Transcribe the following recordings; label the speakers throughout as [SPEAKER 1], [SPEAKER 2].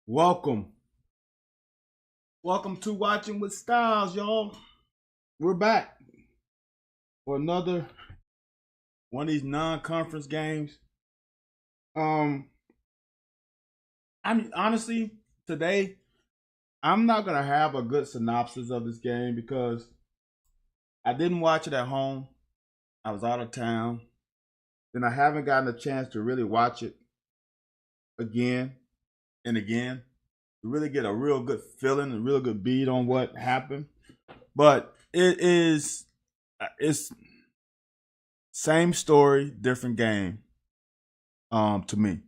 [SPEAKER 1] Welcome. Welcome to Watching with Styles, y'all. We're back for another one of these non-conference games. I mean, honestly, today, I'm not going to have a good synopsis of this game because I didn't watch it at home. I was out of town. Then I haven't gotten a chance to really watch it again and again to really get a real good feeling, a real good beat on what happened. But it's same story, different game. To me,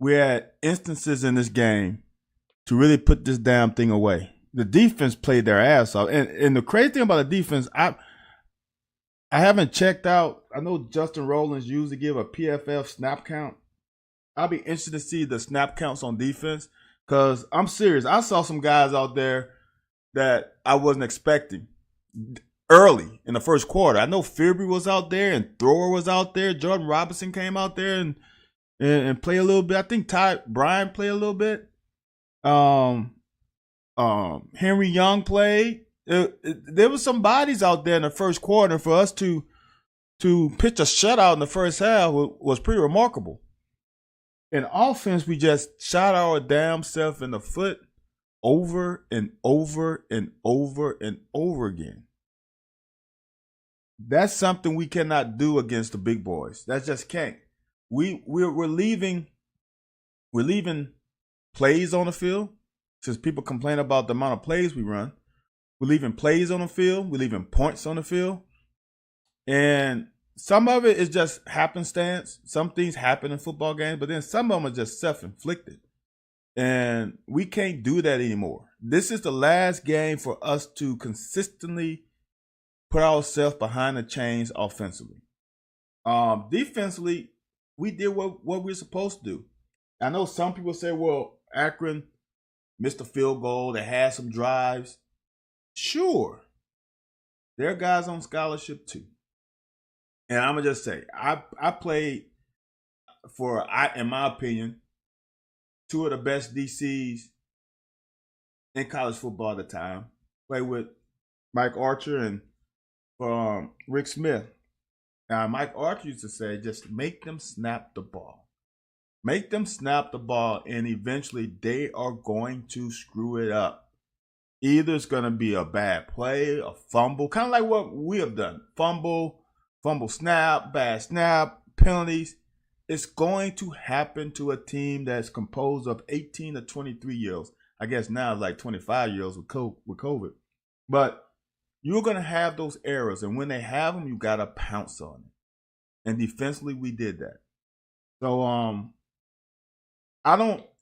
[SPEAKER 1] we had instances in this game to really put this damn thing away. The defense played their ass off, and the crazy thing about the defense, I haven't checked out. I know Justin Rollins usually give a PFF snap count. I'll be interested to see the snap counts on defense because I'm serious. I saw some guys out there that I wasn't expecting early in the first quarter. I know Fibry was out there and Thrower was out there. Jordan Robinson came out there and played a little bit. I think Ty Bryan played a little bit. Henry Young played. There was some bodies out there in the first quarter. For us to pitch a shutout in the first half was pretty remarkable. In offense, we just shot our damn self in the foot over and over and over and over again. That's something we cannot do against the big boys. That just can't. We're leaving plays on the field. Since people complain about the amount of plays we run, we're leaving plays on the field. We're leaving points on the field. And some of it is just happenstance. Some things happen in football games, but then some of them are just self-inflicted. And we can't do that anymore. This is the last game for us to consistently put ourselves behind the chains offensively. Defensively, we did what we're supposed to do. I know some people say, well, Akron missed a field goal. They had some drives. Sure. There are guys on scholarship too. And I'm going to just say, I played for, in my opinion, two of the best DCs in college football at the time. Played with Mike Archer and Rick Smith. Now, Mike Archer used to say, just make them snap the ball. Make them snap the ball, and eventually they are going to screw it up. Either it's going to be a bad play, a fumble, kind of like what we have done. Fumble snap, bad snap, penalties. It's going to happen to a team that's composed of 18 to 23-year-olds. I guess now it's like 25-year-olds with COVID. But you're going to have those errors, and when they have them, you got to pounce on it. And defensively, we did that. So,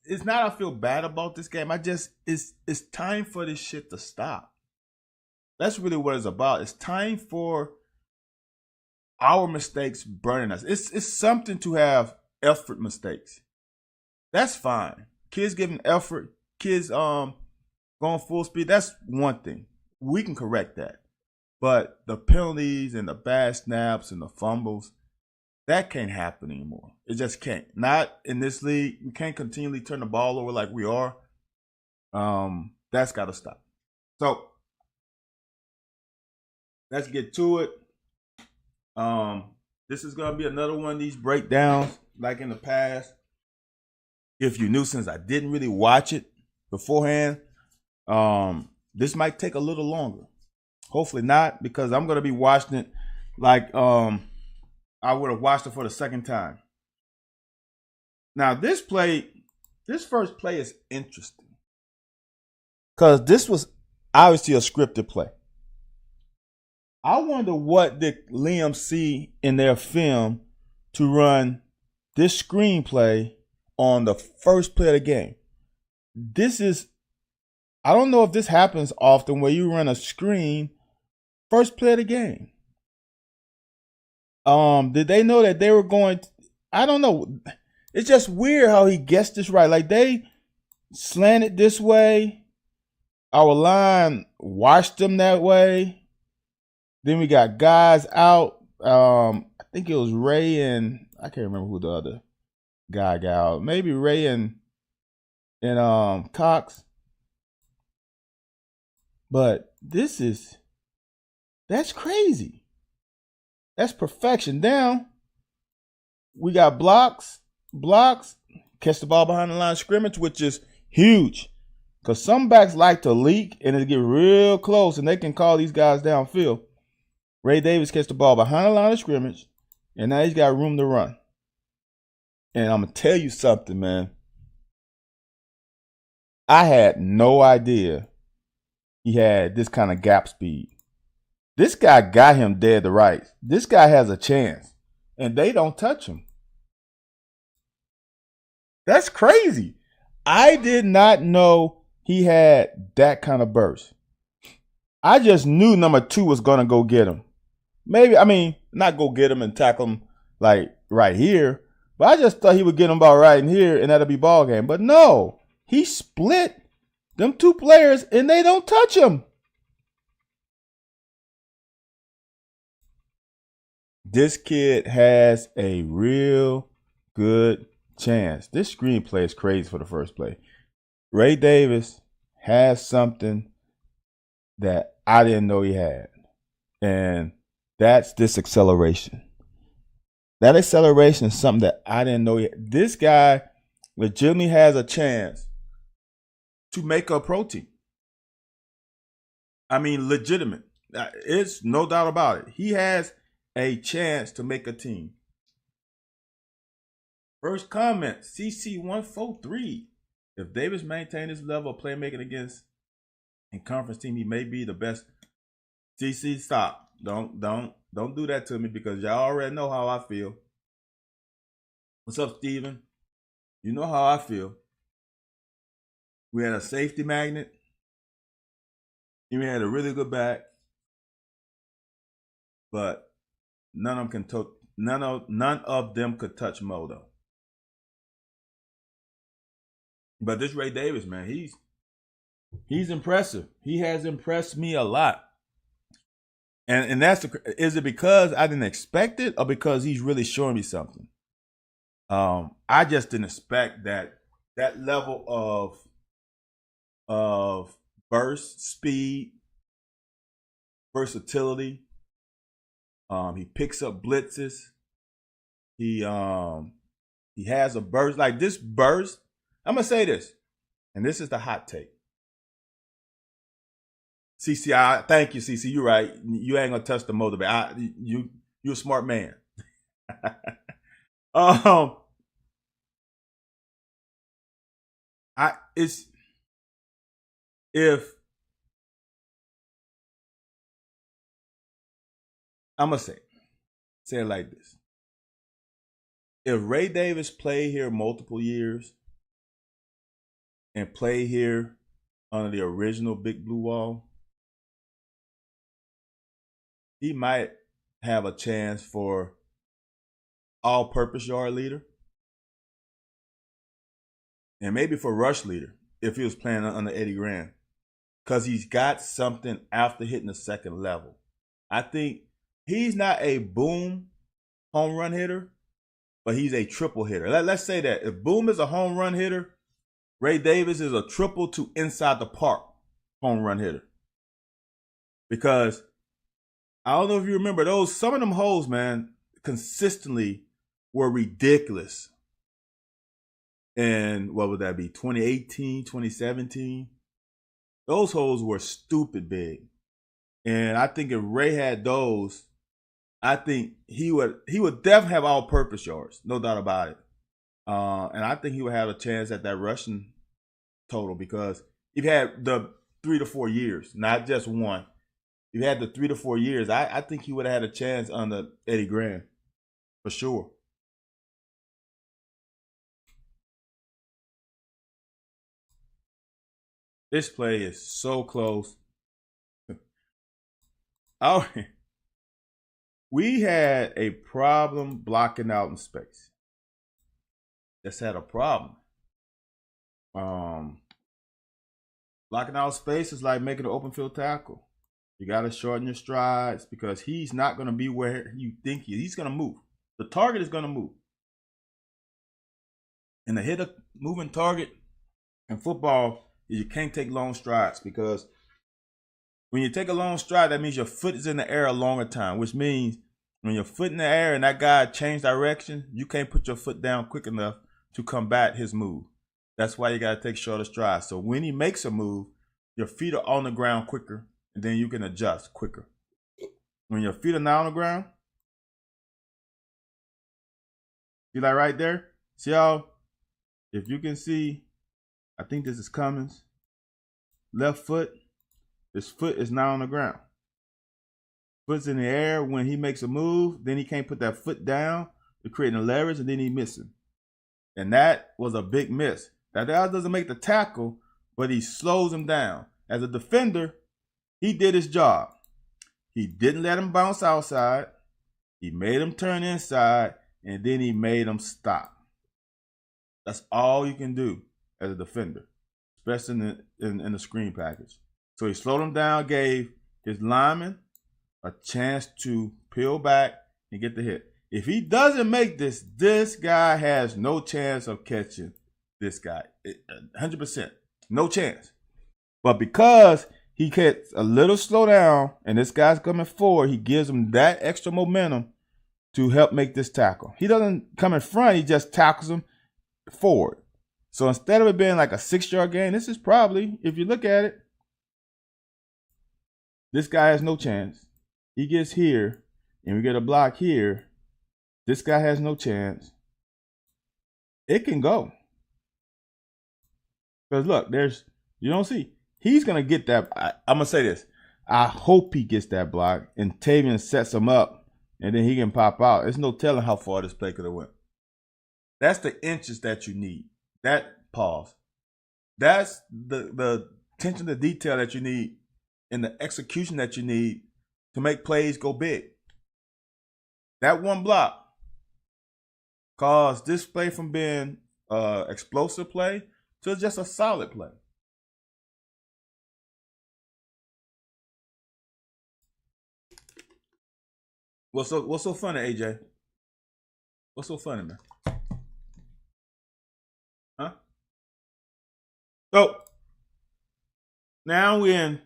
[SPEAKER 1] it's not I feel bad about this game. It's time for this shit to stop. That's really what it's about. It's time for our mistakes burning us. It's something to have effort mistakes. That's fine. Kids giving effort, kids going full speed, that's one thing. We can correct that. But the penalties and the bad snaps and the fumbles, that can't happen anymore. It just can't. Not in this league. We can't continually turn the ball over like we are. That's got to stop. So let's get to it. This is gonna be another one of these breakdowns, like in the past. If you knew, since I didn't really watch it beforehand, this might take a little longer. Hopefully not, because I'm gonna be watching it like I would have watched it for the second time. Now this first play is interesting because this was obviously a scripted play. I wonder what did Liam see in their film to run this screenplay on the first play of the game. I don't know if this happens often where you run a screen first play of the game. Did they know that they were going I don't know. It's just weird how he guessed this right. Like they slanted this way. Our line watched them that way. Then we got guys out. I think it was Ray and I can't remember who the other guy got out. Maybe Ray and Cox. But that's crazy. That's perfection. Down. We got blocks, catch the ball behind the line of scrimmage, which is huge. Because some backs like to leak and it get real close and they can call these guys downfield. Ray Davis catch the ball behind the line of scrimmage, and now he's got room to run. And I'm going to tell you something, man. I had no idea he had this kind of gap speed. This guy got him dead to rights. This guy has a chance, and they don't touch him. That's crazy. I did not know he had that kind of burst. I just knew number 2 was going to go get him. Maybe, not go get him and tackle him like right here, but I just thought he would get him about right in here and that'll be ball game. But no, he split them 2 players and they don't touch him. This kid has a real good chance. This screenplay is crazy for the first play. Ray Davis has something that I didn't know he had. And that's this acceleration. That acceleration is something that I didn't know he had. This guy legitimately has a chance to make a pro team. Legitimate. It's no doubt about it. He has a chance to make a team. First comment, CC143. If Davis maintained his level of playmaking against a conference team, he may be the best. CC, stop. Don't do that to me because y'all already know how I feel. What's up, Steven? You know how I feel. We had a safety magnet. We had a really good back. But none of them could touch Mo though. But this Ray Davis, man, he's impressive. He has impressed me a lot. And is it because I didn't expect it or because he's really showing me something? I just didn't expect that level of burst, speed, versatility. He picks up blitzes. He has a burst. Like this burst, I'm gonna say this, and this is the hot take. CC, thank you, CC. You're right. You ain't gonna touch the motor. You're a smart man. If I'm gonna say it like this: if Ray Davis played here multiple years and played here under the original Big Blue Wall, he might have a chance for all-purpose yard leader. and maybe for rush leader if he was playing under Eddie Graham, because he's got something after hitting the second level. I think he's not a boom home run hitter, but he's a triple hitter. Let's say that if Boom is a home run hitter, Ray Davis is a triple to inside the park home run hitter. Because I don't know if you remember some of them holes, man, consistently were ridiculous. And what would that be? 2018, 2017? Those holes were stupid big. And I think if Ray had those, I think he would definitely have all-purpose yards, no doubt about it. And I think he would have a chance at that rushing total, because if he had the 3 to 4 years, not just one. If he had the 3 to 4 years, I think he would have had a chance under Eddie Graham, for sure. This play is so close. Oh, we had a problem blocking out in space. Just had a problem. Blocking out space is like making an open field tackle. You got to shorten your strides, because he's not going to be where you think he's going to move. The target is going to move. And to hit a moving target in football, you can't take long strides, because when you take a long stride, that means your foot is in the air a longer time, which means when your foot in the air and that guy changed direction, you can't put your foot down quick enough to combat his move. That's why you got to take shorter strides. So when he makes a move, your feet are on the ground quicker, and then you can adjust quicker. When your feet are not on the ground, see, like right there? See how, if you can see, I think this is Cummins. Left foot, his foot is not on the ground. Foot's in the air when he makes a move, then he can't put that foot down to create a leverage, and then he misses. And that was a big miss. That doesn't make the tackle, but he slows him down. As a defender, he did his job. He didn't let him bounce outside. He made him turn inside, and then he made him stop. That's all you can do as a defender, especially in the screen package. So he slowed him down, gave his lineman a chance to peel back and get the hit. If he doesn't make this guy has no chance of catching this guy. 100%. No chance. But because he gets a little slow down and this guy's coming forward, he gives him that extra momentum to help make this tackle. He doesn't come in front, he just tackles him forward. So instead of it being like a 6-yard gain, this is probably, if you look at it, this guy has no chance. He gets here, and we get a block here. This guy has no chance. It can go. Because look, you don't see. He's going to get that. I'm going to say this. I hope he gets that block, and Tavian sets him up, and then he can pop out. There's no telling how far this play could have went. That's the inches that you need. That pause. That's the attention to detail that you need and the execution that you need to make plays go big. That one block caused this play from being an explosive play to just a solid play. What's so funny, AJ? What's so funny, man? Huh? So now we're in.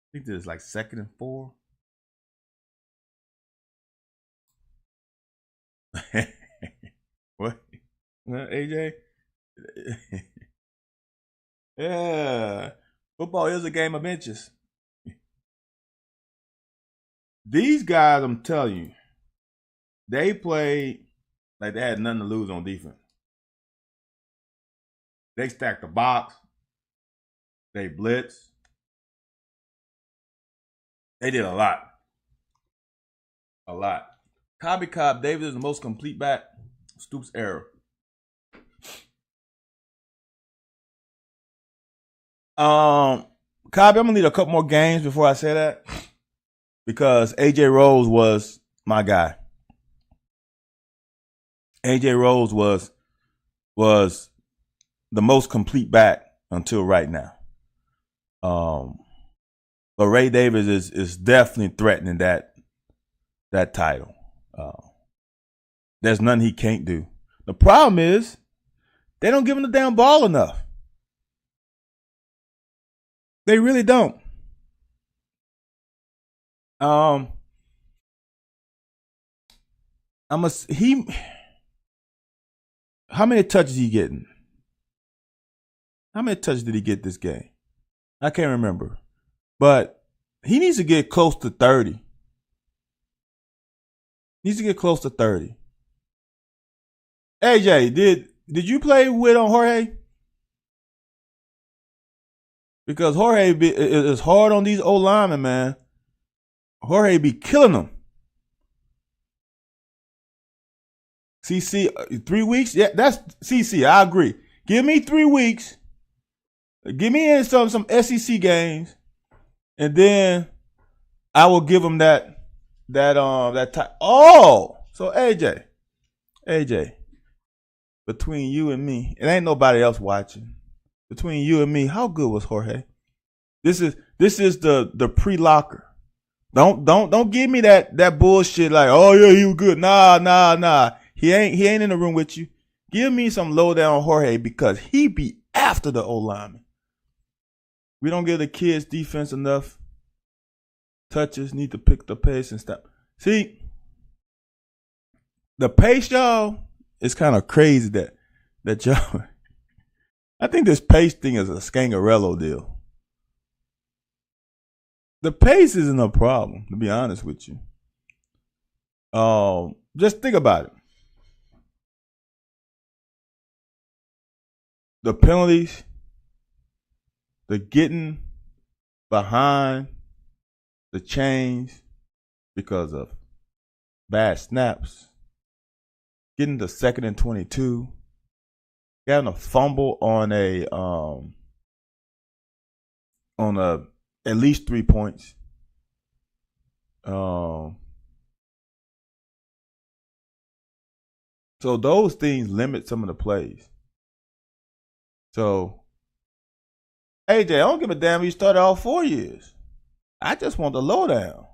[SPEAKER 1] I think this is like 2nd and 4. What? AJ? Yeah. Football is a game of inches. These guys, I'm telling you, they played like they had nothing to lose on defense. They stacked the box. They blitzed. They did a lot. A lot. Cobb Davis is the most complete back. Stoops error. Cobby, I'm gonna need a couple more games before I say that, because AJ Rose was my guy. AJ Rose was the most complete back until right now. But Ray Davis is definitely threatening that title. There's nothing he can't do. The problem is they don't give him the damn ball enough. They really don't. How many touches he getting? How many touches did he get this game? I can't remember. But he needs to get close to 30. Needs to get close to 30. AJ, did you play with Jorge? Because Jorge is hard on these old linemen, man. Jorge be killing them. CC, 3 weeks? Yeah, that's CC. I agree. Give me 3 weeks. Give me in some SEC games, and then I will give him that time. Oh, so AJ, between you and me, it ain't nobody else watching. Between you and me, how good was Jorge? This is the pre-locker. Don't give me that bullshit like, oh yeah, he was good. Nah. He ain't in the room with you. Give me some lowdown Jorge because he be after the O-lineman. We don't give the kids defense enough touches. Need to pick the pace and stop. See, the pace, y'all, is kind of crazy that y'all. I think this pace thing is a Scangarello deal. The pace isn't a problem, to be honest with you. Just think about it. The penalties, the getting behind the chains because of bad snaps, getting the 2nd and 22, getting a fumble on at least 3 points. So those things limit some of the plays. So, AJ, I don't give a damn if you started all 4 years. I just want the lowdown.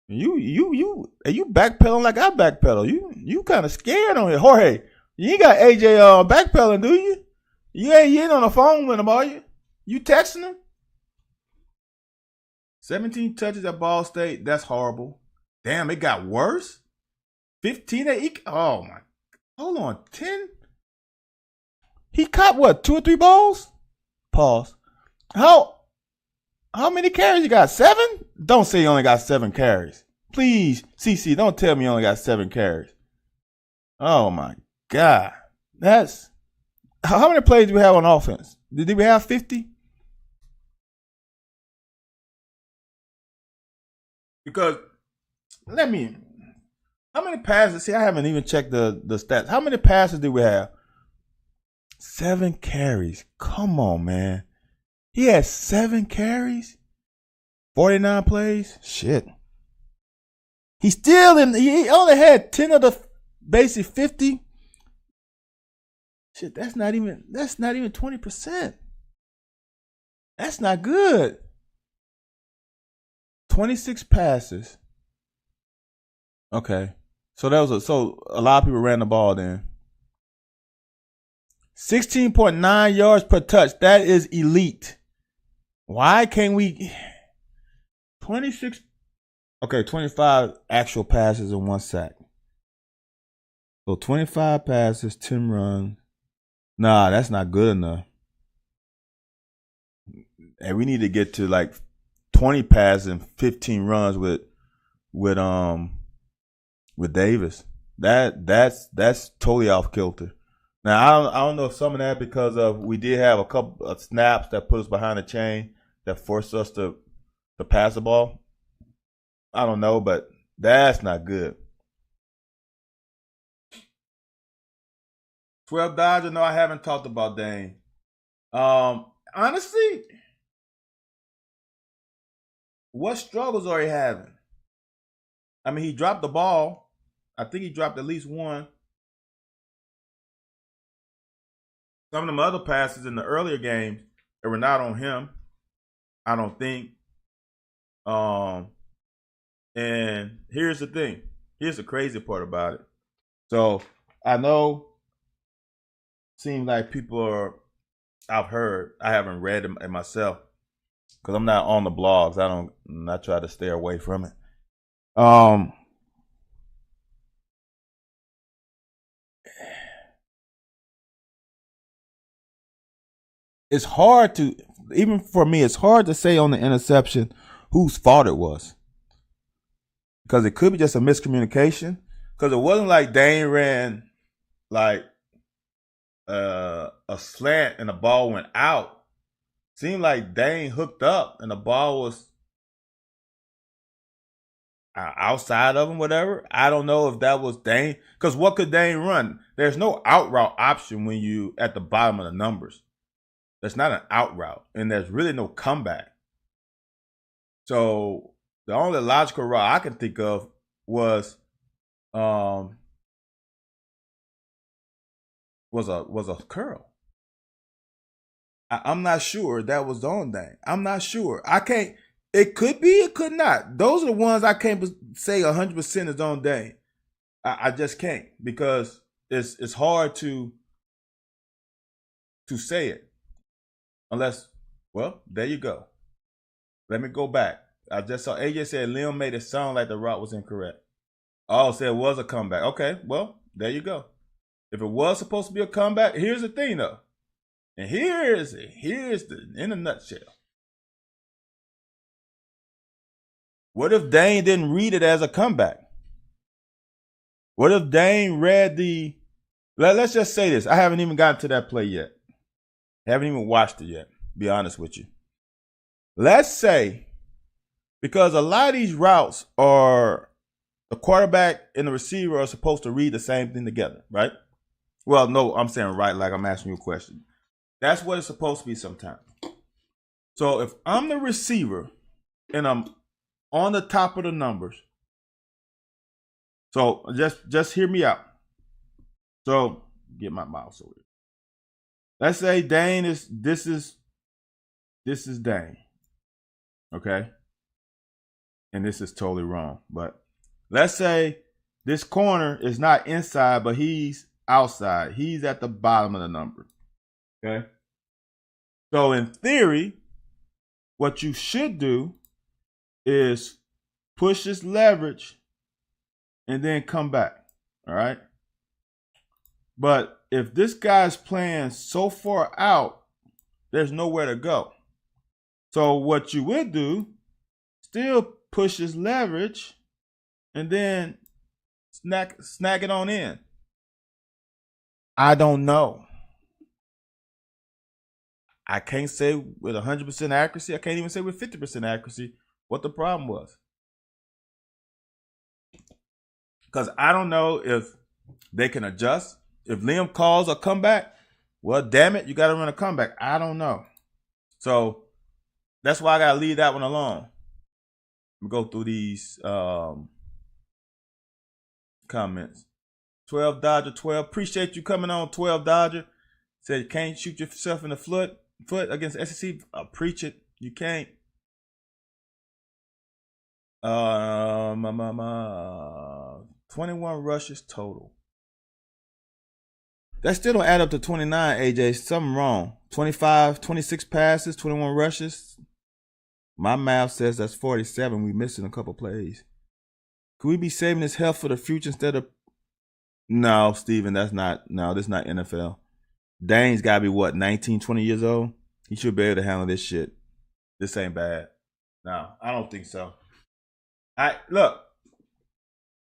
[SPEAKER 1] You backpedaling like I backpedal. You kind of scared on here, Jorge. You ain't got AJ backpedaling, do you? You ain't on the phone with him, are you? You texting him? 17 touches at Ball State. That's horrible. Damn, it got worse. 15 at oh my. Hold on, 10. He caught what, 2 or 3 balls? Pause. How many carries you got? 7? Don't say you only got 7 carries. Please, CC, don't tell me you only got 7 carries. Oh my God. That's how many plays do we have on offense? Did we have 50? Because how many passes? See, I haven't even checked the stats. How many passes did we have? 7 carries. Come on, man. He had 7 carries? 49 plays? Shit. He only had 10 of the basic 50. Shit, that's not even 20%. That's not good. 26 passes. Okay. So a lot of people ran the ball then. 16.9 yards per touch. That is elite. Why can't we 26 25 actual passes and 1 sack. So 25 passes, 10 runs. Nah, that's not good enough. And we need to get to like 20 passes and 15 runs with Davis. That's totally off kilter. Now I don't know if some of that because of we did have a couple of snaps that put us behind the chain that forced us to pass the ball. I don't know, but that's not good. 12 Dodger. No, I haven't talked about Dane. Honestly, what struggles are he having? I mean, he dropped the ball. I think he dropped at least one. Some of them other passes in the earlier games that were not on him, I don't think. And here's the thing. Here's the crazy part about it. So I know, seems like people are. I've heard. I haven't read them myself because I'm not on the blogs. I try to stay away from it. It's hard to, even for me, it's hard to say on the interception whose fault it was. Because it could be just a miscommunication. Because it wasn't like Dane ran like a slant and the ball went out. Seemed like Dane hooked up and the ball was outside of him, whatever. I don't know if that was Dane. Because what could Dane run? There's no out route option when you at the bottom of the numbers. That's not an out route, and there's really no comeback. So the only logical route I can think of was a curl. I'm not sure that was on Dane. I'm not sure. I can't. It could be. It could not. Those are the ones I can't say 100% is on Dane. I just can't because it's hard to say it. Unless, well, there you go. Let me go back. I just saw AJ said Liam made it sound like the route was incorrect. Oh, said it was a comeback. Okay, well, there you go. If it was supposed to be a comeback, here's the thing though. And here's the in a nutshell. What if Dane didn't read it as a comeback? What if Dane read the let's just say this. I haven't even gotten to that play yet. Haven't even watched it yet, be honest with you. Let's say, because a lot of these routes are the quarterback and the receiver are supposed to read the same thing together, right? Well, no, I'm saying right like I'm asking you a question. That's what it's supposed to be sometimes. So if I'm the receiver and I'm on the top of the numbers, so just hear me out. So get my mouse over here. Let's say Dane this is Dane. Okay? And this is totally wrong. But let's say this corner is not inside, but he's outside. He's at the bottom of the number. Okay? So in theory, what you should do is push this leverage and then come back. All right? But if this guy's playing so far out, there's nowhere to go. So what you would do, still push his leverage and then snack it on in. I don't know. I can't say with 100% accuracy. I can't even say with 50% accuracy what the problem was. Because I don't know if they can adjust. If Liam calls a comeback, well, damn it, you got to run a comeback. I don't know. So that's why I got to leave that one alone. Let me go through these comments. 12 Dodger 12. Appreciate you coming on, 12 Dodger. Said you can't shoot yourself in the foot against SEC. Preach it. You can't. 21 rushes total. That still don't add up to 29, AJ. Something wrong. 25, 26 passes, 21 rushes. My math says that's 47. We missing a couple plays. Could we be saving his health for the future instead of... No, Steven, this is not NFL. Dane's got to be, what, 19, 20 years old? He should be able to handle this shit. This ain't bad. No, I don't think so. Look,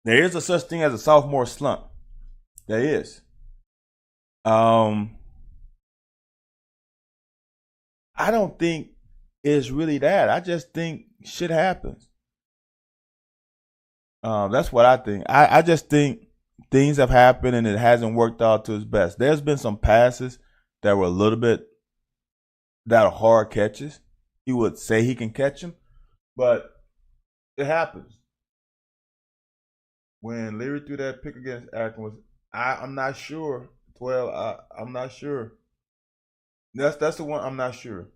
[SPEAKER 1] there is a such thing as a sophomore slump. There is. I don't think it's really that. I just think shit happens. That's what I think. I just think things have happened and it hasn't worked out to his best. There's been some passes that were a little bit that are hard catches. He would say he can catch them, but it happens. When Leary threw that pick against Akron, I'm not sure. I'm not sure. That's the one I'm not sure.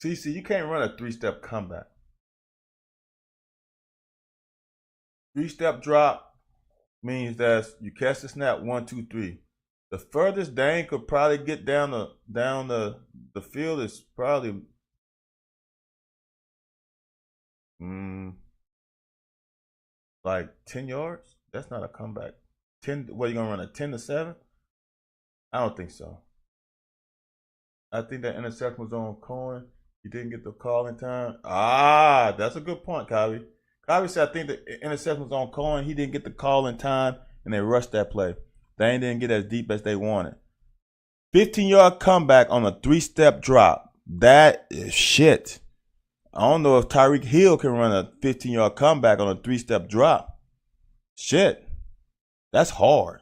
[SPEAKER 1] CC, you can't run a 3-step comeback. 3-step drop means that you catch the snap 1, 2, 3. The furthest Dane could probably get down the field is probably like 10 yards. That's not a comeback. 10. What, you gonna run a 10-7? I don't think so. I think that interception was on Cohen. He didn't get the call in time. Ah, that's a good point, Kyle. Kyle said, I think the interception was on Cohen. He didn't get the call in time, and they rushed that play. They didn't get as deep as they wanted. 15-yard comeback on a 3-step drop. That is shit. I don't know if Tyreek Hill can run a 15-yard comeback on a 3-step drop. Shit. That's hard.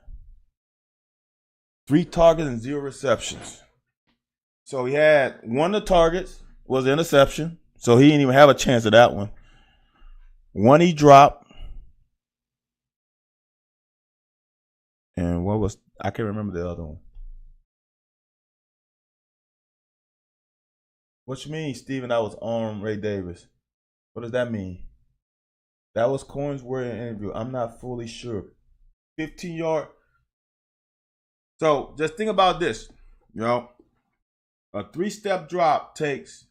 [SPEAKER 1] 3 targets and 0 receptions. So he had one of the targets was an interception. So he didn't even have a chance at that one. One he dropped. And I can't remember the other one. What you mean, Steven, I was on Ray Davis? What does that mean? That was Cohen's word in an interview. I'm not fully sure. 15-yard. So just think about this. A 3-step drop takes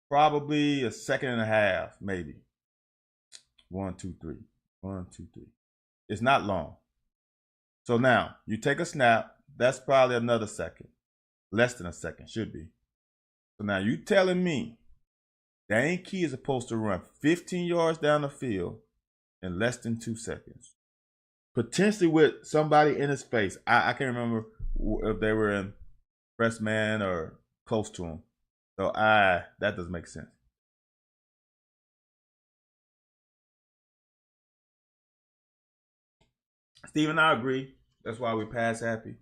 [SPEAKER 1] probably a second and a half, maybe. 1, 2, 3. 1, 2, 3. It's not long. So now you take a snap. That's probably another second. Less than a second, should be. So now you telling me Dane Key is supposed to run 15 yards down the field in less than 2 seconds. Potentially with somebody in his face. I can't remember if they were in press man or close to him. So that doesn't make sense. Steven, I agree. That's why we pass happy.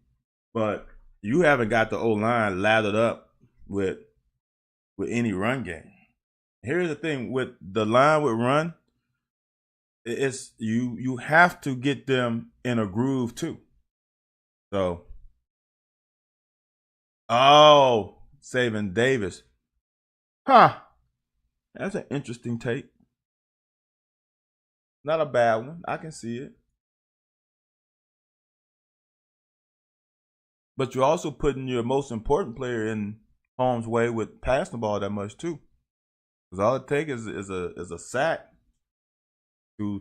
[SPEAKER 1] But you haven't got the O-line lathered up with any run game. Here's the thing with the line with run, it's you have to get them in a groove too. So, saving Davis. Huh. That's an interesting take. Not a bad one. I can see it. But you're also putting your most important player in harm's way with passing the ball that much too. Because all it takes is a sack to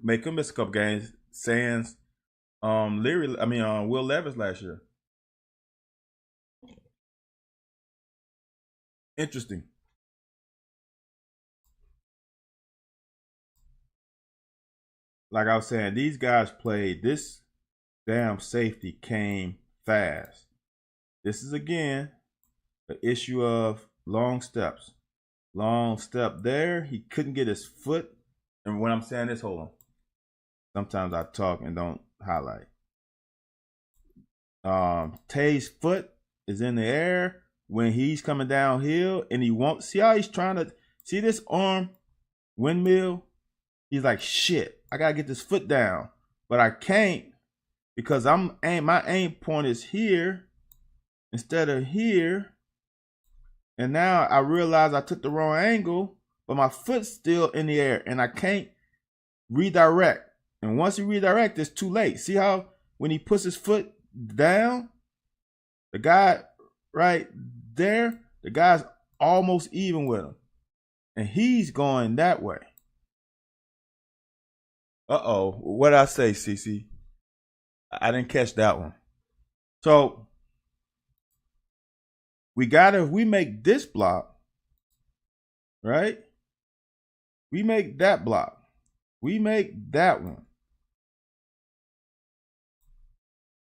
[SPEAKER 1] make him miss a couple games. Sans Will Levis last year. Interesting. Like I was saying, these guys played. This damn safety came fast. This is again the issue of long steps. Long step there. He couldn't get his foot. And when I'm saying this, hold on. Sometimes I talk and don't highlight. Tay's foot is in the air when he's coming downhill, and he won't see how he's trying to see this arm windmill. He's like, shit, I gotta get this foot down, but I can't because my aim point is here instead of here. And now I realize I took the wrong angle, but my foot's still in the air and I can't redirect. And once he redirects, it's too late. See how when he puts his foot down, the guy right there, the guy's almost even with him. And he's going that way. Uh-oh. What did I say, CC? I didn't catch that one. So if we make this block, right? We make that block. We make that one.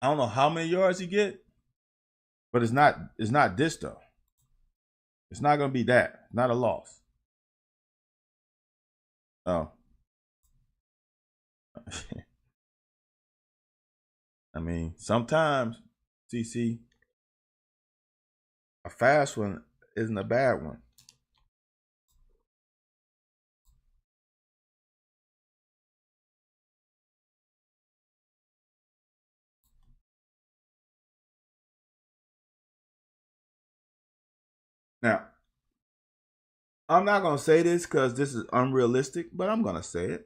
[SPEAKER 1] I don't know how many yards he get, but it's not this though. It's not gonna be that. Not a loss. Oh. I mean, sometimes, CC, a fast one isn't a bad one. I'm not going to say this because this is unrealistic, but I'm going to say it.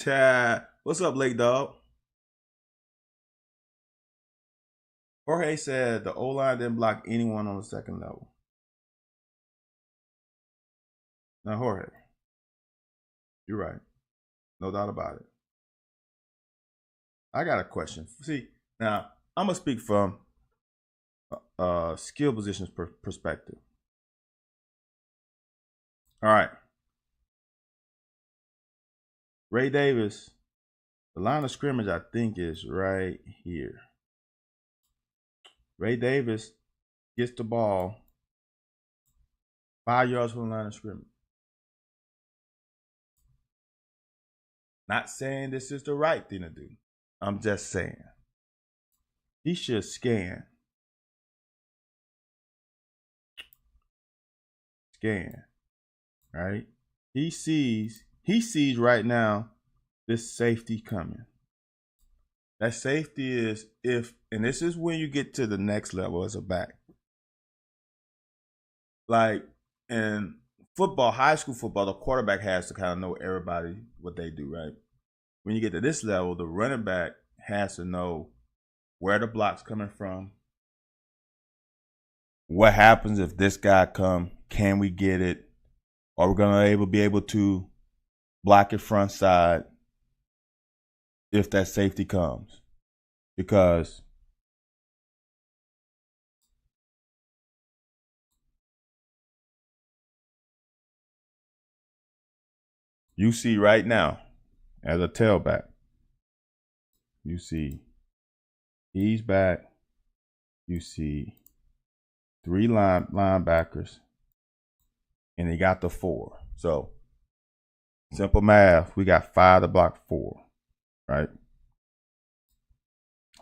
[SPEAKER 1] Chad, what's up, Lake Dog? Jorge said the O-line didn't block anyone on the second level. Now, Jorge, you're right. No doubt about it. I got a question. See, now, I'm going to speak from skill positions perspective. All right. Ray Davis, the line of scrimmage, I think, is right here. Ray Davis gets the ball 5 yards from the line of scrimmage. Not saying this is the right thing to do. I'm just saying. He should scan. Scan. Right? He sees right now this safety coming. That safety is and this is when you get to the next level as a back. Like in football, high school football, the quarterback has to kind of know everybody what they do, right? When you get to this level, the running back has to know where the block's coming from. What happens if this guy comes? Can we get it? Are we going to be able to block it front side if that safety comes? Because you see right now, as a tailback, you see he's back. You see 3 linebackers, and he got the 4. So simple math, we got 5 to block 4, right?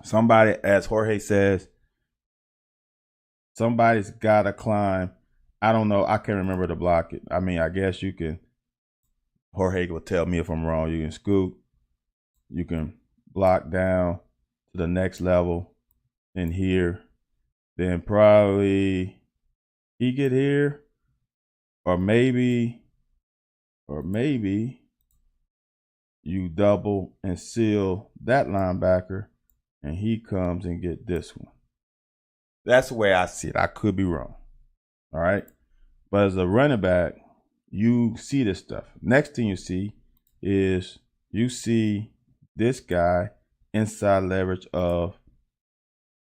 [SPEAKER 1] Somebody, as Jorge says, somebody's got to climb. I don't know. I can't remember to block it. I mean, I guess you can. Jorge will tell me if I'm wrong. You can scoop. You can block down to the next level in here. Then probably he get here. Or maybe you double and seal that linebacker and he comes and get this one. That's the way I see it. I could be wrong. All right. But as a running back, you see this stuff. Next thing you see is you see this guy inside leverage of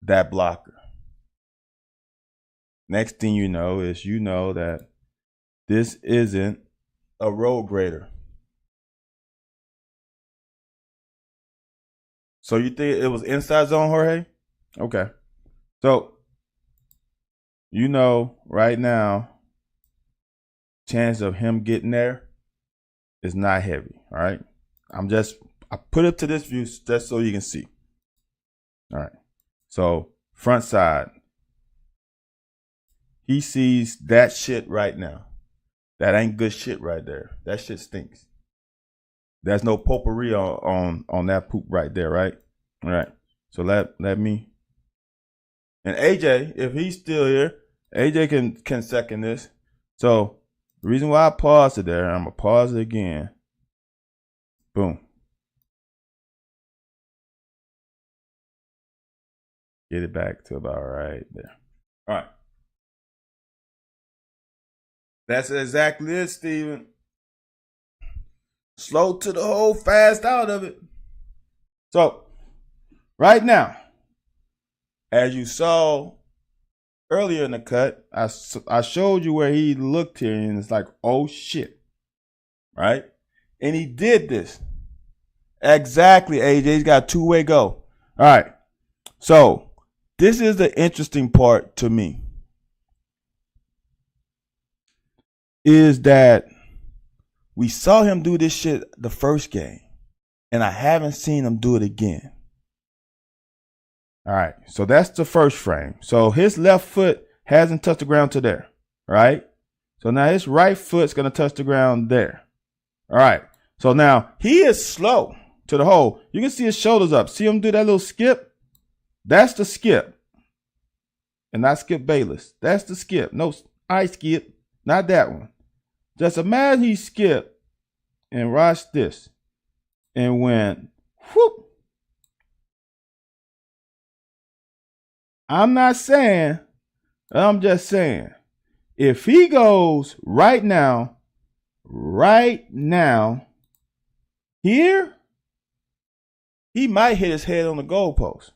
[SPEAKER 1] that blocker. Next thing you know is you know that this isn't a road grader. So you think it was inside zone, Jorge? Okay. So you know right now, chance of him getting there is not heavy. All right. I put it to this view just so you can see. All right. So front side. He sees that shit right now. That ain't good shit right there. That shit stinks. There's no potpourri on that poop right there, right? All right. So let me. And AJ, if he's still here, AJ can second this. So the reason why I paused it there, I'm gonna pause it again. Boom. Get it back to about right there. All right. That's exactly it, Steven. Slow to the hole, fast out of it. So, right now, as you saw earlier in the cut, I showed you where he looked here, and it's like, oh shit, right? And he did this. Exactly, AJ. He's got a 2-way go. All right. So, this is the interesting part to me. Is that we saw him do this shit the first game, and I haven't seen him do it again. All right, so that's the first frame. So his left foot hasn't touched the ground to there, right? So now his right foot's going to touch the ground there. All right, so now he is slow to the hole. You can see his shoulders up. See him do that little skip? That's the skip. And not Skip Bayless. That's the skip. No, I skip. Not that one. Just imagine he skipped and watch this and went whoop. I'm not saying, I'm just saying, if he goes right now, here, he might hit his head on the goalpost.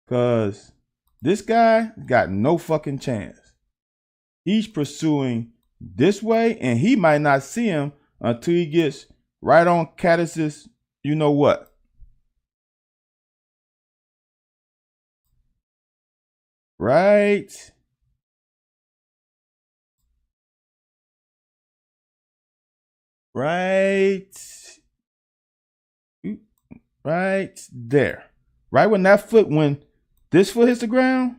[SPEAKER 1] Because this guy got no fucking chance. He's pursuing this way, and he might not see him until he gets right on Caddis's, you know what. Right there. Right when that foot, when this foot hits the ground,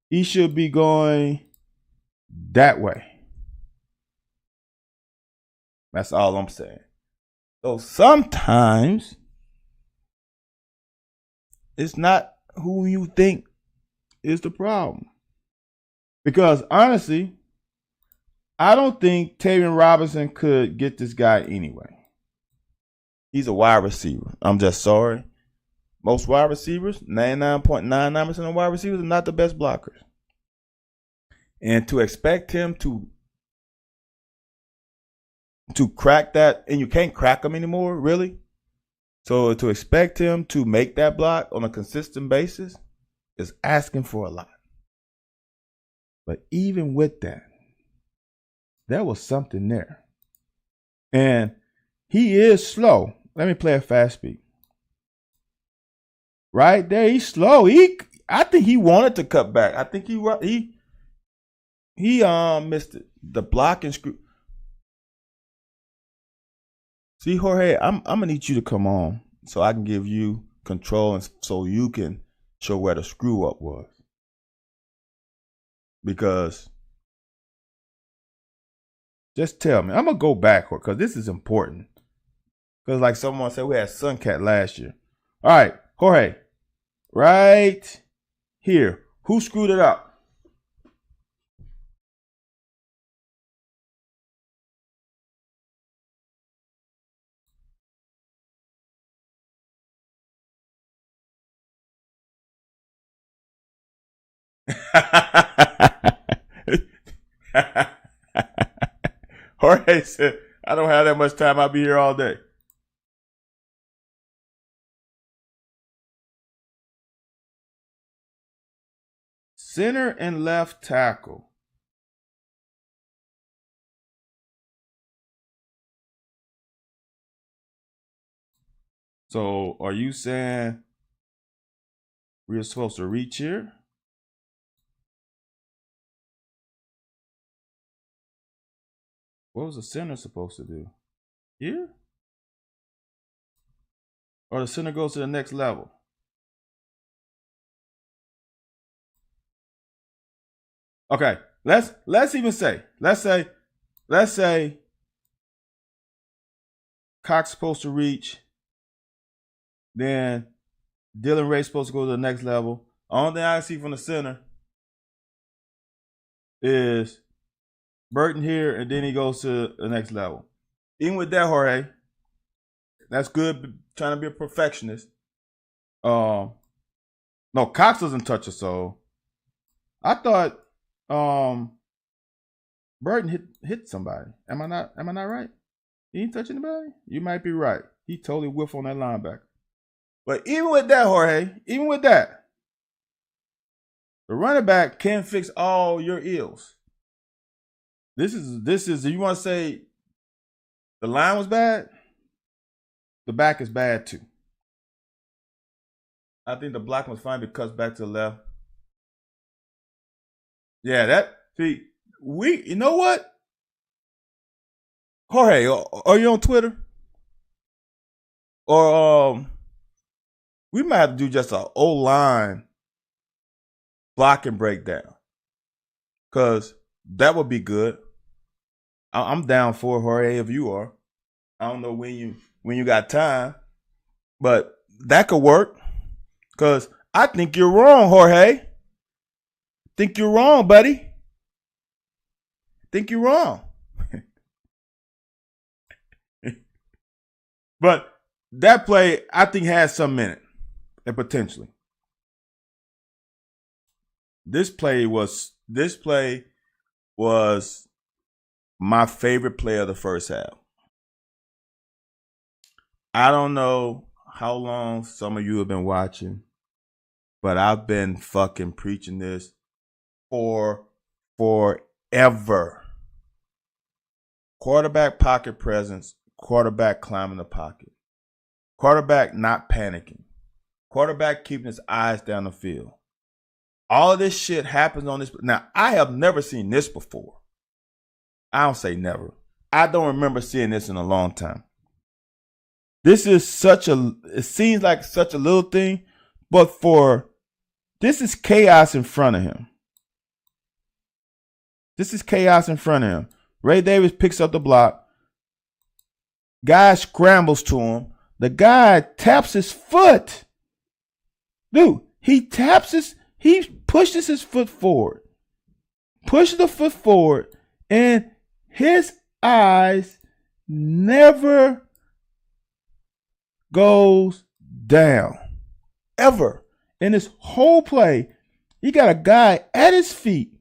[SPEAKER 1] he should be going that way. That's all I'm saying. So sometimes it's not who you think is the problem. Because honestly, I don't think Tavion Robinson could get this guy anyway. He's a wide receiver. I'm just sorry. Most wide receivers, 99.99% of wide receivers, are not the best blockers. And to expect him to crack that, and you can't crack him anymore, really. So to expect him to make that block on a consistent basis is asking for a lot. But even with that, there was something there. And he is slow. Let me play a fast speed. Right there, he's slow. I think he wanted to cut back. I think he missed it. The block and screw. See, Jorge, I'm gonna need you to come on so I can give you control and so you can show where the screw up was. Because just tell me. I'm gonna go backward because this is important. Because like someone said, we had Suncat last year. All right, Jorge, right here. Who screwed it up? Jorge said, I don't have that much time. I'll be here all day. Center and left tackle. So are you saying we're supposed to reach here? What was the center supposed to do? Here? Or the center goes to the next level? Okay, let's even say, let's say Cox supposed to reach, then Dylan Ray's supposed to go to the next level. Only thing I see from the center is Burton here, and then he goes to the next level. Even with that, Jorge, that's good, trying to be a perfectionist. No, Cox doesn't touch it, so I thought Burton hit somebody. Am I not right? He didn't touch anybody? You might be right. He totally whiffed on that linebacker. But even with that, Jorge, even with that, the running back can fix all your ills. This is you want to say the line was bad? The back is bad too. I think the block was fine because back to the left. Yeah, you know what? Jorge, are you on Twitter? Or we might have to do just an O-line blocking breakdown. Because that would be good. I'm down for it, Jorge, if you are. I don't know when you got time. But that could work. Because I think you're wrong, Jorge. Think you're wrong, buddy. think you're wrong. But that play, I think, has some in it, and potentially. This play was my favorite play of the first half. I don't know how long some of you have been watching, but I've been fucking preaching this for forever. Quarterback pocket presence, quarterback climbing the pocket, quarterback not panicking, quarterback keeping his eyes down the field. All of this shit happens on this. Now, I have never seen this before. I don't say never. I don't remember seeing this in a long time. This is it seems like such a little thing, but this is chaos in front of him. This is chaos in front of him. Ray Davis picks up the block. Guy scrambles to him. The guy taps his foot. Dude, he pushes his foot forward. Pushes the foot forward. And his eyes never goes down. Ever. In this whole play, he got a guy at his feet.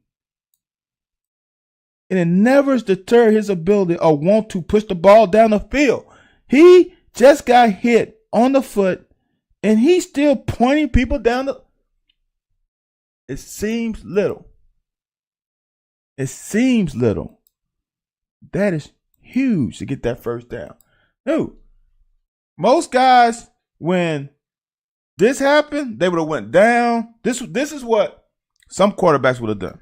[SPEAKER 1] And it never deterred his ability or want to push the ball down the field. He just got hit on the foot, and he's still pointing people down the. It seems little. It seems little. That is huge to get that first down. Dude, most guys, when this happened, they would have went down. This is what some quarterbacks would have done.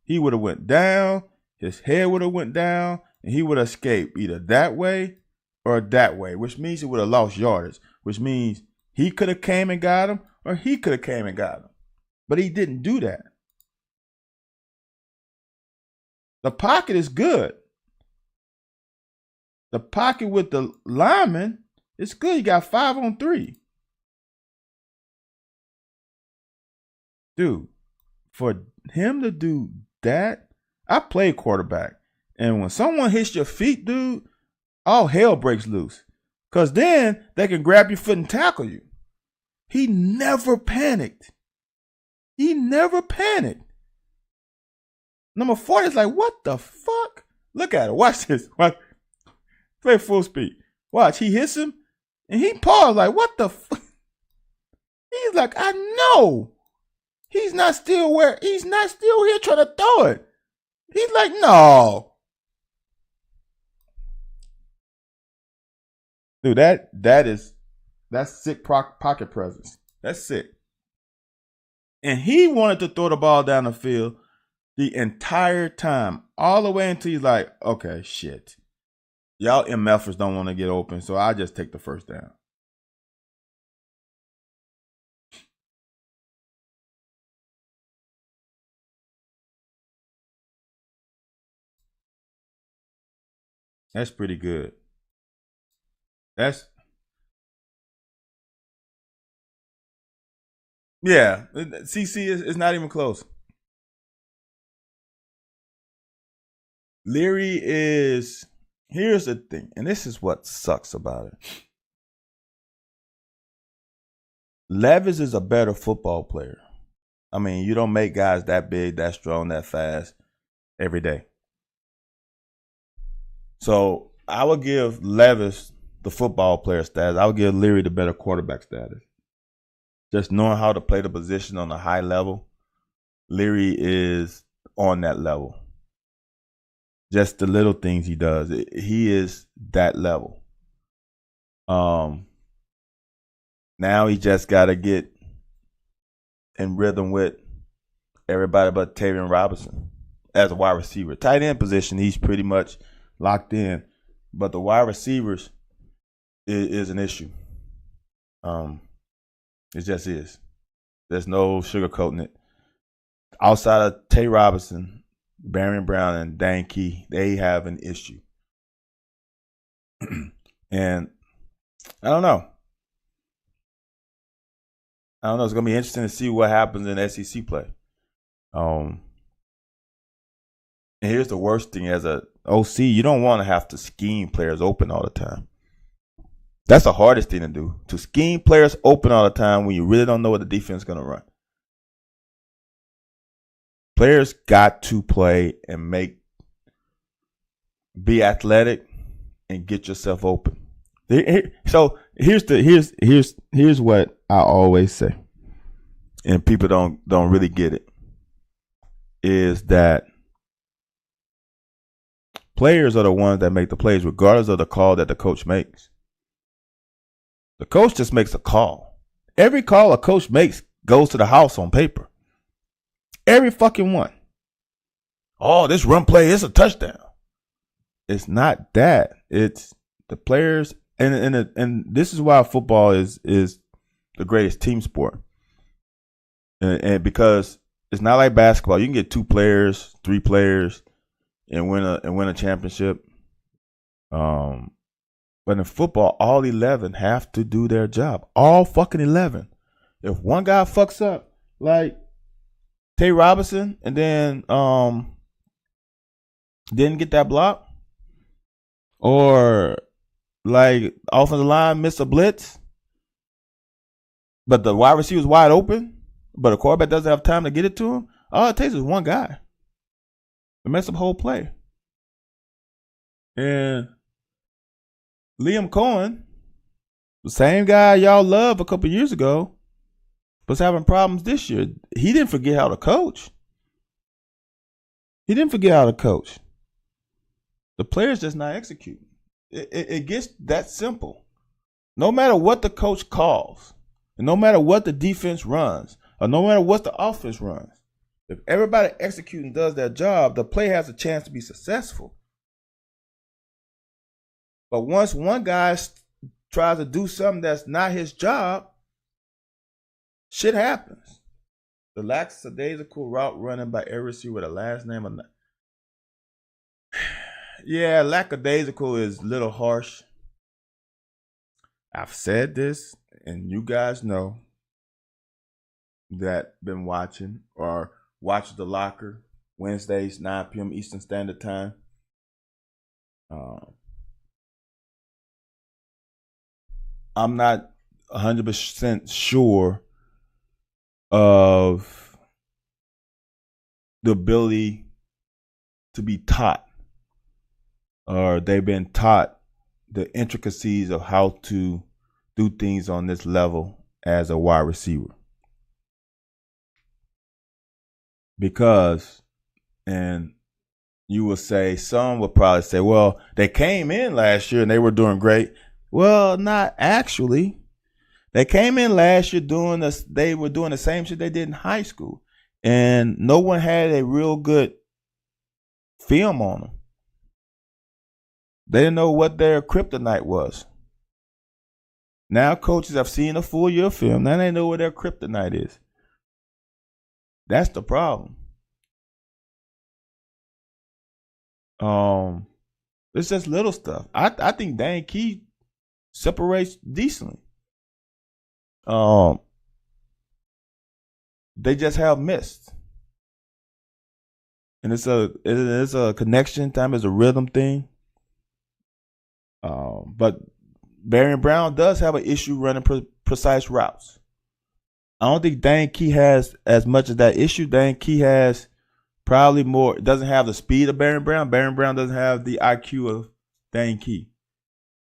[SPEAKER 1] He would have went down. His head would have went down, and he would have escaped either that way or that way, which means he would have lost yardage, which means he could have came and got him, or he could have came and got him. But he didn't do that. The pocket is good. The pocket with the lineman is good. He got 5-on-3. Dude, for him to do that, I played quarterback. And when someone hits your feet, dude, all hell breaks loose. Because then they can grab your foot and tackle you. He never panicked. He never panicked. Number 40 is like, what the fuck? Look at it. Watch this. Watch. Play full speed. Watch. He hits him, and he paused like, what the fuck? He's like, I know. He's not still here trying to throw it. He's like, no. Dude, that's sick pocket presence. That's sick. And he wanted to throw the ball down the field the entire time, all the way until he's like, okay, shit. Y'all MFers don't want to get open, so I just take the first down. That's pretty good. Yeah. CC is not even close. Leary is, here's the thing, and this is what sucks about it. Levis is a better football player. I mean, you don't make guys that big, that strong, that fast every day. So I would give Levis the football player status. I would give Leary the better quarterback status. Just knowing how to play the position on a high level, Leary is on that level. Just the little things he does, he is that level. Now he just got to get in rhythm with everybody but Tavion Robinson as a wide receiver. Tight end position, he's pretty much locked in, but the wide receivers is an issue. It just is. There's no sugarcoating it. Outside of Tay Robinson, Barron Brown, and Dan Key, they have an issue. And I don't know. It's going to be interesting to see what happens in SEC play. And here's the worst thing: as a OC, you don't want to have to scheme players open all the time. That's the hardest thing to do, to scheme players open all the time when you really don't know what the defense is going to run. Players got to play and be athletic and get yourself open. So here's what I always say, and people don't really get it, is that players are the ones that make the plays, regardless of the call that the coach makes. The coach just makes a call. Every call a coach makes goes to the house on paper. Every fucking one. Oh, this run play is a touchdown. It's not that. It's the players, and this is why football is the greatest team sport. And because it's not like basketball, you can get 2 players, 3 players, and win a championship. But in football, all 11 have to do their job. All fucking 11. If one guy fucks up, like Tay Robinson, and then didn't get that block, or like offensive line missed a blitz, but the wide receiver's wide open, but the quarterback doesn't have time to get it to him, all it takes is one guy to mess up the whole play. And Liam Cohen, the same guy y'all loved a couple years ago, was having problems this year. He didn't forget how to coach. The player's just not executing. It gets that simple. No matter what the coach calls, and no matter what the defense runs, or no matter what the offense runs, if everybody executes and does their job, the play has a chance to be successful. But once one guy tries to do something that's not his job, shit happens. The lackadaisical route running by every receiver with a last name or not. Yeah, lackadaisical is a little harsh. I've said this, and you guys know that been watching or watch The Locker Wednesdays, 9 p.m. Eastern Standard Time. I'm not 100% sure of the ability to be taught, or they've been taught the intricacies of how to do things on this level as a wide receiver. Because, and you will say, some will probably say, well, they came in last year and they were doing great. Well, not actually. They came in last year they were doing the same shit they did in high school. And no one had a real good film on them. They didn't know what their kryptonite was. Now coaches have seen a full year film. Now they know what their kryptonite is. That's the problem. It's just little stuff. I think Dan Key separates decently. They just have missed, and it's a connection time. It's a rhythm thing. But Barry Brown does have an issue running precise routes. I don't think Dan Key has as much of that issue. Dan Key has probably more. Doesn't have the speed of Barry Brown. Barry Brown doesn't have the IQ of Dan Key.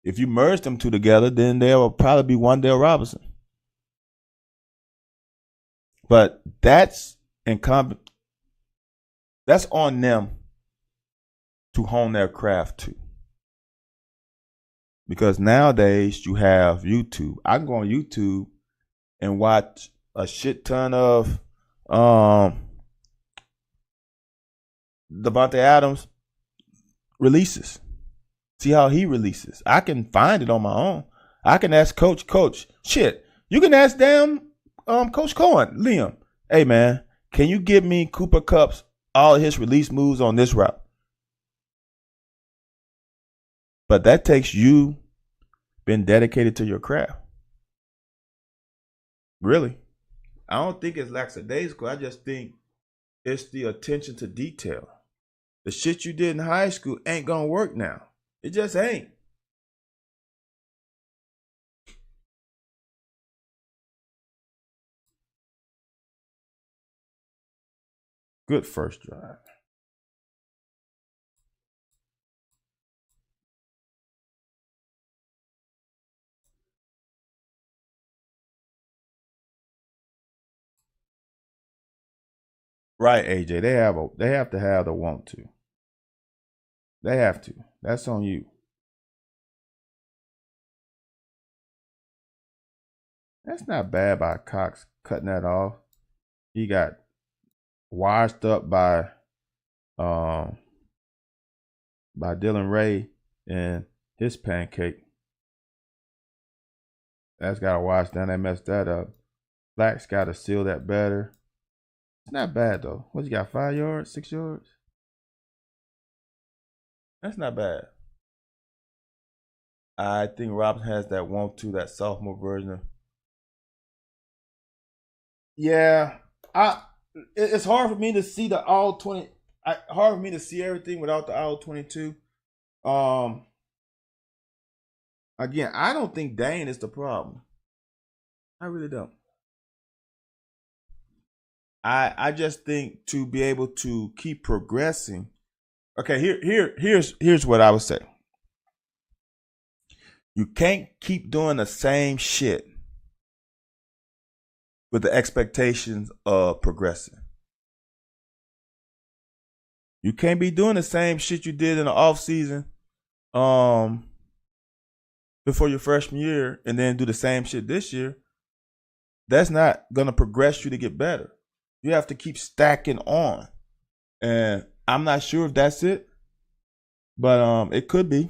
[SPEAKER 1] If you merge them two together, then there will probably be Wan'Dale Robinson. But that's on them to hone their craft too. Because nowadays you have YouTube. I can go on YouTube and watch a shit ton of Devontae Adams releases. See how he releases. I can find it on my own. I can ask Coach, shit. You can ask Coach Cohen, Liam, hey man, can you give me Cooper Kupp's all of his release moves on this route? But that takes you being dedicated to your craft. Really. I don't think it's lackadaisical. I just think it's the attention to detail. The shit you did in high school ain't gonna work now. It just ain't. Good first drive. Right, AJ. They have to have the want to. They have to. That's on you. That's not bad by Cox cutting that off. He got washed up by Dylan Ray and his pancake. That's got to wash down. They messed that up. Black's got to seal that better. It's not bad though. What you got? 5 yards, 6 yards? That's not bad. I think Robinson has that want to, that sophomore version. Yeah, it's hard for me to see the all 20. Hard for me to see everything without the all 22. Again, I don't think Dane is the problem. I really don't. I just think to be able to keep progressing. Okay, here's what I would say. You can't keep doing the same shit with the expectations of progressing. You can't be doing the same shit you did in the off season before your freshman year and then do the same shit this year. That's not gonna progress you to get better. You have to keep stacking on. And I'm not sure if that's it, but it could be.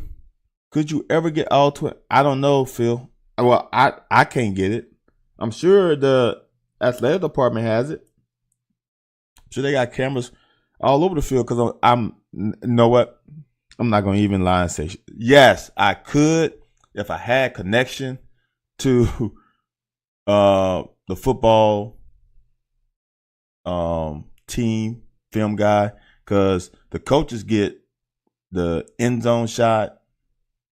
[SPEAKER 1] Could you ever get all 20? I don't know, Phil. Well, I can't get it. I'm sure the athletic department has it. I'm sure they got cameras all over the field because you know what? I'm not going to even lie and say, yes, I could if I had connection to the football team film guy, because the coaches get the end zone shot.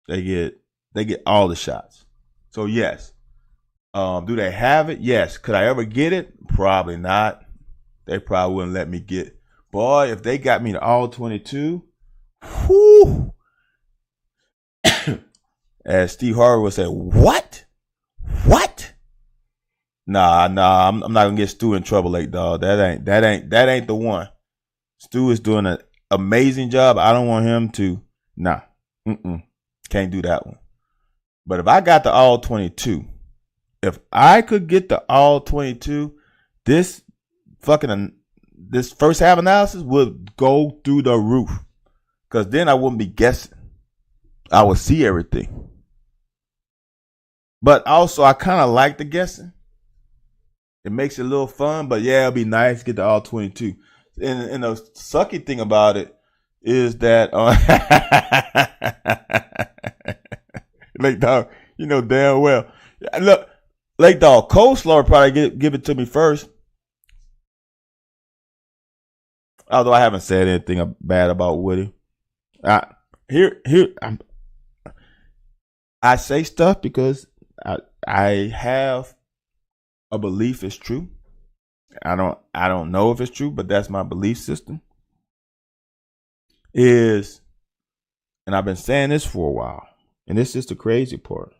[SPEAKER 1] They get all the shots. So yes. Do they have it? Yes. Could I ever get it? Probably not. They probably wouldn't let me get it. Boy, if they got me to all 22, whoo. As Steve Harvey would say, what? What? Nah, I'm not gonna get Stu in trouble, late dog. That ain't the one. Stu is doing an amazing job. I don't want him to. Nah. Can't do that one. But if I got the all 22, if I could get the all 22, this first half analysis would go through the roof. Because then I wouldn't be guessing. I would see everything. But also, I kind of like the guessing. It makes it a little fun. But yeah, it'd be nice to get the all 22. And the sucky thing about it is that Lake Dog, you know damn well. Look, Lake Dog, Coleslaw probably give it to me first. Although I haven't said anything bad about Woody. I say stuff because I have a belief it's true. I don't know if it's true, but that's my belief system. And I've been saying this for a while, and this is the crazy part,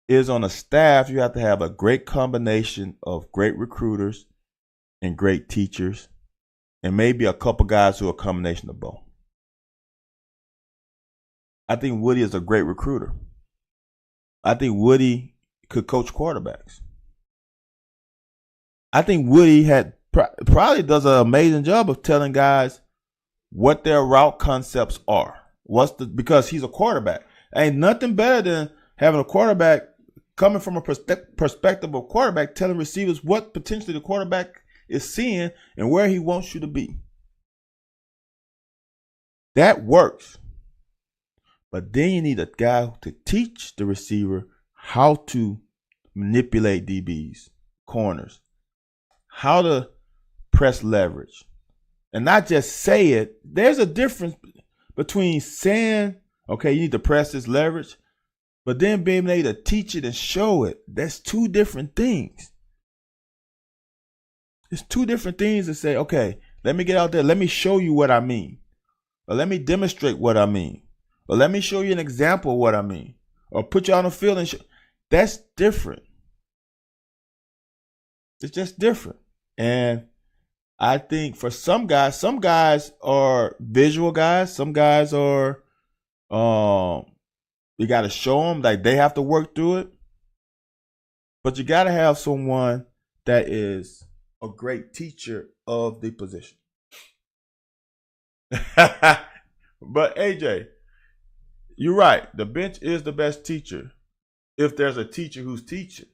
[SPEAKER 1] is on a staff, you have to have a great combination of great recruiters and great teachers, and maybe a couple guys who are a combination of both. I think Woody is a great recruiter. I think Woody could coach quarterbacks. I think Woody probably does an amazing job of telling guys what their route concepts are. Because he's a quarterback. Ain't nothing better than having a quarterback coming from a perspective of quarterback telling receivers what potentially the quarterback is seeing and where he wants you to be. That works. But then you need a guy to teach the receiver how to manipulate DBs, corners, how to press leverage, and not just say it. There's a difference between saying, okay, you need to press this leverage, but then being able to teach it and show it. That's two different things. It's two different things to say, okay, let me get out there. Let me show you what I mean. Or let me demonstrate what I mean. Or let me show you an example of what I mean. Or put you on the field and show. That's different. It's just different. And I think for some guys are visual guys. Some guys are, you got to show them, like they have to work through it. But you got to have someone that is a great teacher of the position. But AJ, you're right. The bench is the best teacher if there's a teacher who's teaching.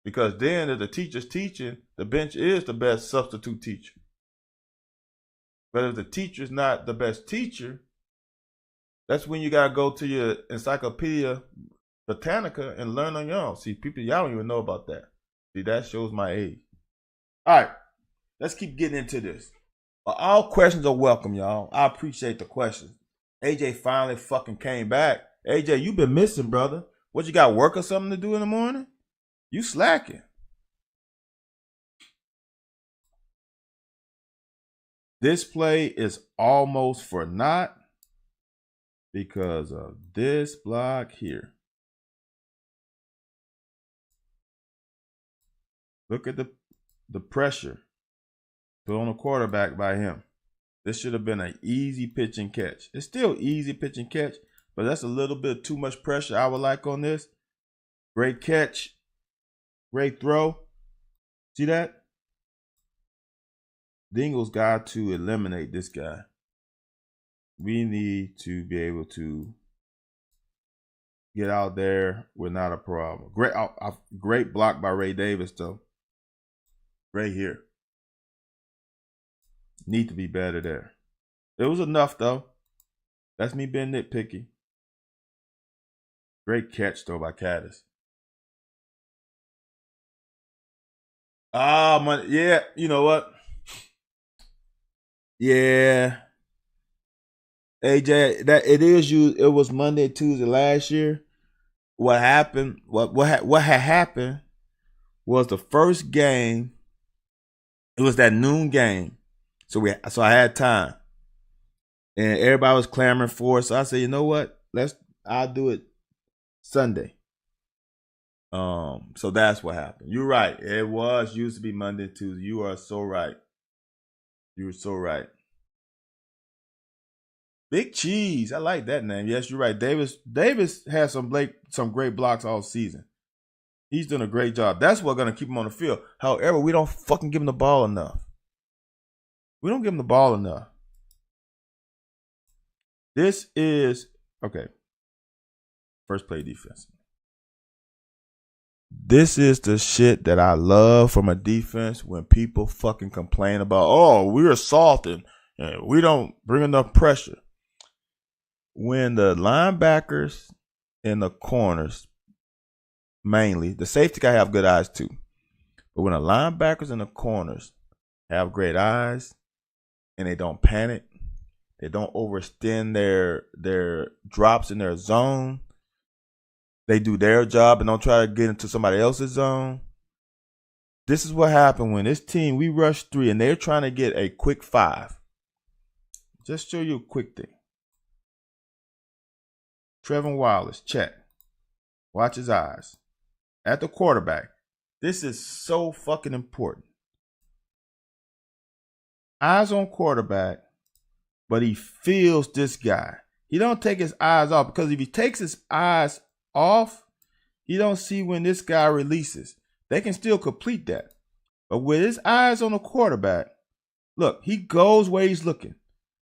[SPEAKER 1] Because then if the teacher's teaching, the bench is the best substitute teacher. But if the teacher's not the best teacher, that's when you got to go to your Encyclopedia Britannica and learn on your own. See, people, y'all don't even know about that. See, that shows my age. All right, let's keep getting into this. All questions are welcome, y'all. I appreciate the questions. AJ finally fucking came back. AJ, you been missing, brother. What, you got work or something to do in the morning? You slacking. This play is almost for naught because of this block here. Look at the pressure put on the quarterback by him. This should have been an easy pitch and catch. It's still easy pitch and catch, but that's a little bit too much pressure I would like on this. Great catch. Great throw. See that? Dingle's got to eliminate this guy. We need to be able to get out there without a problem. Great block by Ray Davis, though. Right here. Need to be better there. It was enough, though. That's me being nitpicky. Great catch, though, by Caddis. Yeah, you know what? Yeah. AJ, that it is you. It was Monday, Tuesday last year. What happened? What had happened was the first game. It was that noon game, so I had time, and everybody was clamoring for it. So I said, you know what? I'll do it Sunday. So that's what happened. You're right. It used to be Monday, Tuesday. You are so right. You're so right. Big Cheese. I like that name. Yes, you're right. Davis has some great blocks all season. He's doing a great job. That's what's going to keep him on the field. However, we don't fucking give him the ball enough. We don't give him the ball enough. This is, okay. First play defense. This is the shit that I love from a defense when people fucking complain about, oh, we're assaulting and we don't bring enough pressure. When the linebackers and the corners, mainly, the safety guy have good eyes too. But when the linebackers and the corners have great eyes and they don't panic, they don't overextend their drops in their zone, they do their job and don't try to get into somebody else's zone. This is what happened when this team, we rushed 3 and they're trying to get a quick 5. Just show you a quick thing. Trevin Wallace, check. Watch his eyes. At the quarterback. This is so fucking important. Eyes on quarterback, but he feels this guy. He don't take his eyes off, because if he takes his eyes off, he don't see when this guy releases. They can still complete that. But with his eyes on the quarterback, look, he goes where he's looking.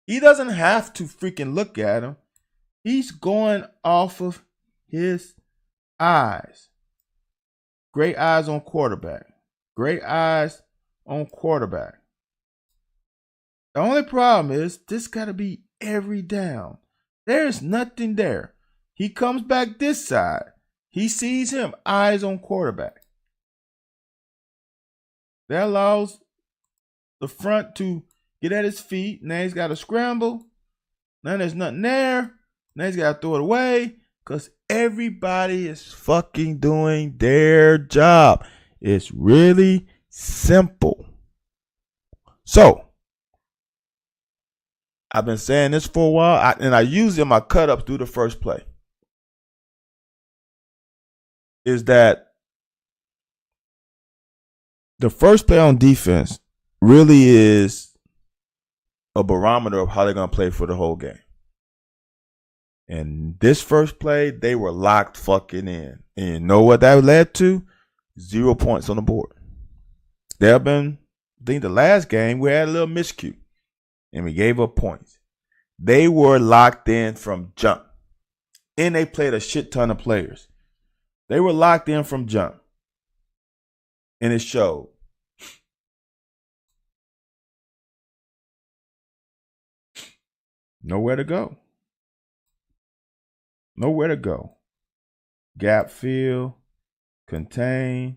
[SPEAKER 1] He doesn't have to freaking look at him. He's going off of his eyes. Great eyes on quarterback. Great eyes on quarterback. The only problem is this got to be every down. There's nothing there. He comes back this side. He sees him. Eyes on quarterback. That allows the front to get at his feet. Now he's got to scramble. Now there's nothing there. Now he's got to throw it away because everybody is fucking doing their job. It's really simple. So, I've been saying this for a while, and I use it in my cut-ups through the first play. Is that the first play on defense really is a barometer of how they're going to play for the whole game. And this first play, they were locked fucking in. And you know what that led to? 0 points on the board. There have been, I think the last game, we had a little miscue. And we gave up points. They were locked in from jump. And they played a shit ton of players. They were locked in from jump. And it showed. Nowhere to go. Nowhere to go. Gap fill. Contain.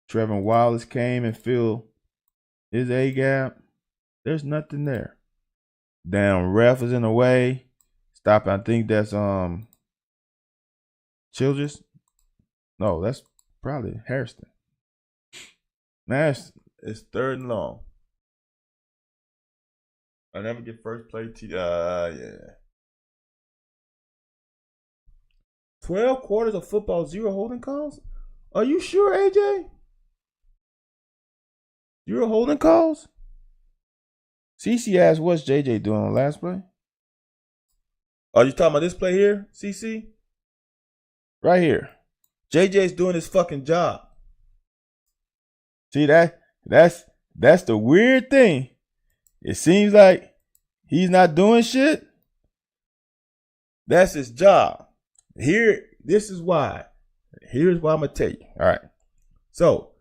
[SPEAKER 1] Trevor Wallace came and filled his A gap. There's nothing there. Damn ref is in the way. Stop. I think that's Childress. No, that's probably Hairston. Now it's 3rd and long. I never get first play. Yeah. 12 quarters of football, 0 holding calls? Are you sure, AJ? 0 holding calls? CC asked, what's JJ doing on last play? Are you talking about this play here, CC? Right here. JJ's doing his fucking job. See that's the weird thing. It seems like he's not doing shit. That's his job. This is why. Here's what I'm going to tell you. All right. So,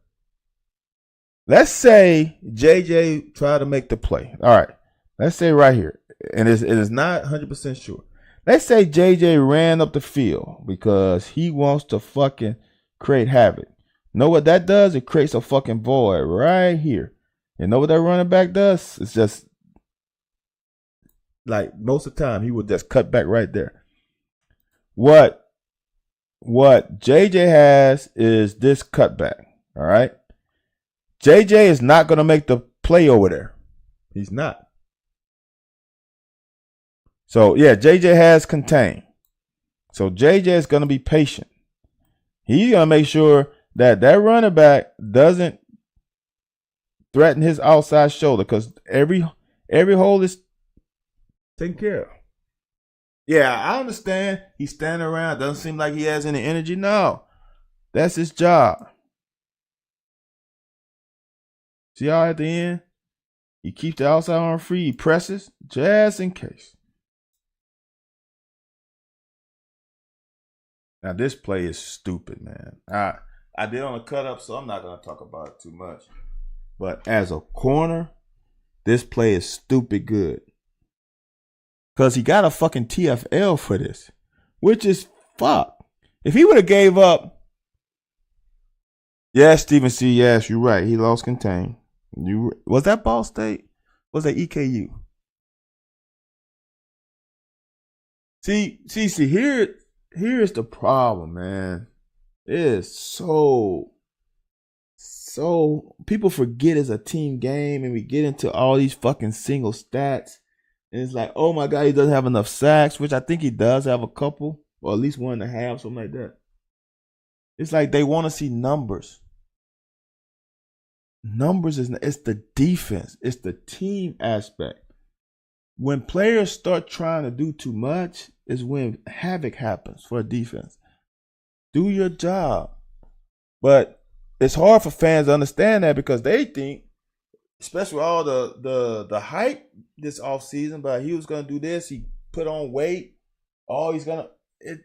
[SPEAKER 1] let's say JJ tried to make the play. All right. Let's say right here. And it is not 100% sure. Let's say JJ ran up the field because he wants to fucking create havoc. Know what that does? It creates a fucking void right here. You know what that running back does? It's just like most of the time he would just cut back right there. What JJ has is this cutback. All right. JJ is not going to make the play over there. He's not. So, yeah, JJ has contained. So, JJ is going to be patient. He's going to make sure that running back doesn't threaten his outside shoulder because every hole is taken care of. Yeah, I understand he's standing around. Doesn't seem like he has any energy. No, that's his job. See how at the end, he keeps the outside arm free. He presses just in case. Now, this play is stupid, man. I did on a cut up, so I'm not going to talk about it too much. But as a corner, this play is stupid good. Because he got a fucking TFL for this, which is fuck. If he would have gave up, yes, Stephen C., yes, you're right. He lost contain. Was that Ball State? Was that EKU? See, here's the problem, man. It is so people forget it's a team game and we get into all these fucking single stats. And it's like, oh my God, he doesn't have enough sacks, which I think he does have a couple, or at least 1.5, something like that. It's like they want to see numbers. It's the defense. It's the team aspect. When players start trying to do too much is when havoc happens for a defense. Do your job. But it's hard for fans to understand that because they think, especially with all the hype this offseason, but he was going to do this. He put on weight. He's going to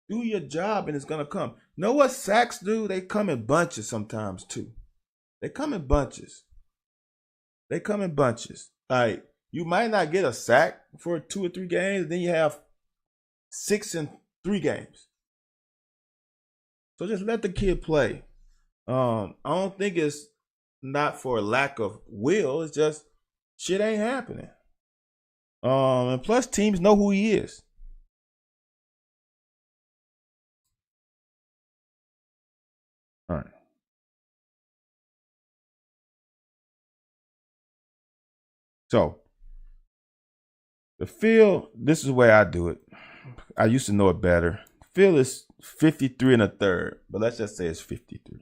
[SPEAKER 1] do your job and it's going to come. You know what sacks do? They come in bunches sometimes too. They come in bunches. Like, you might not get a sack for 2 or 3 games. Then you have 6 in 3 games. So just let the kid play. I don't think it's not for lack of will. It's just shit ain't happening. And plus teams know who he is. All right. So the field, this is the way I do it. I used to know it better. Field is 53 and a third, but let's just say it's 53.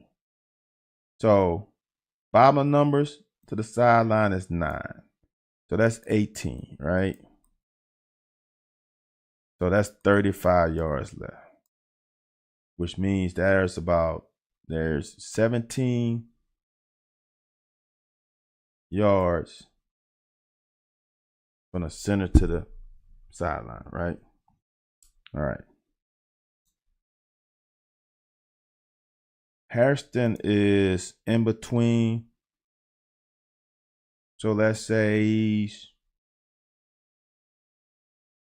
[SPEAKER 1] So bottom numbers to the sideline is 9. So that's 18, right? So that's 35 yards left, which means there's 17 yards from the center to the sideline, right? All right. Hairston is in between. So let's say he's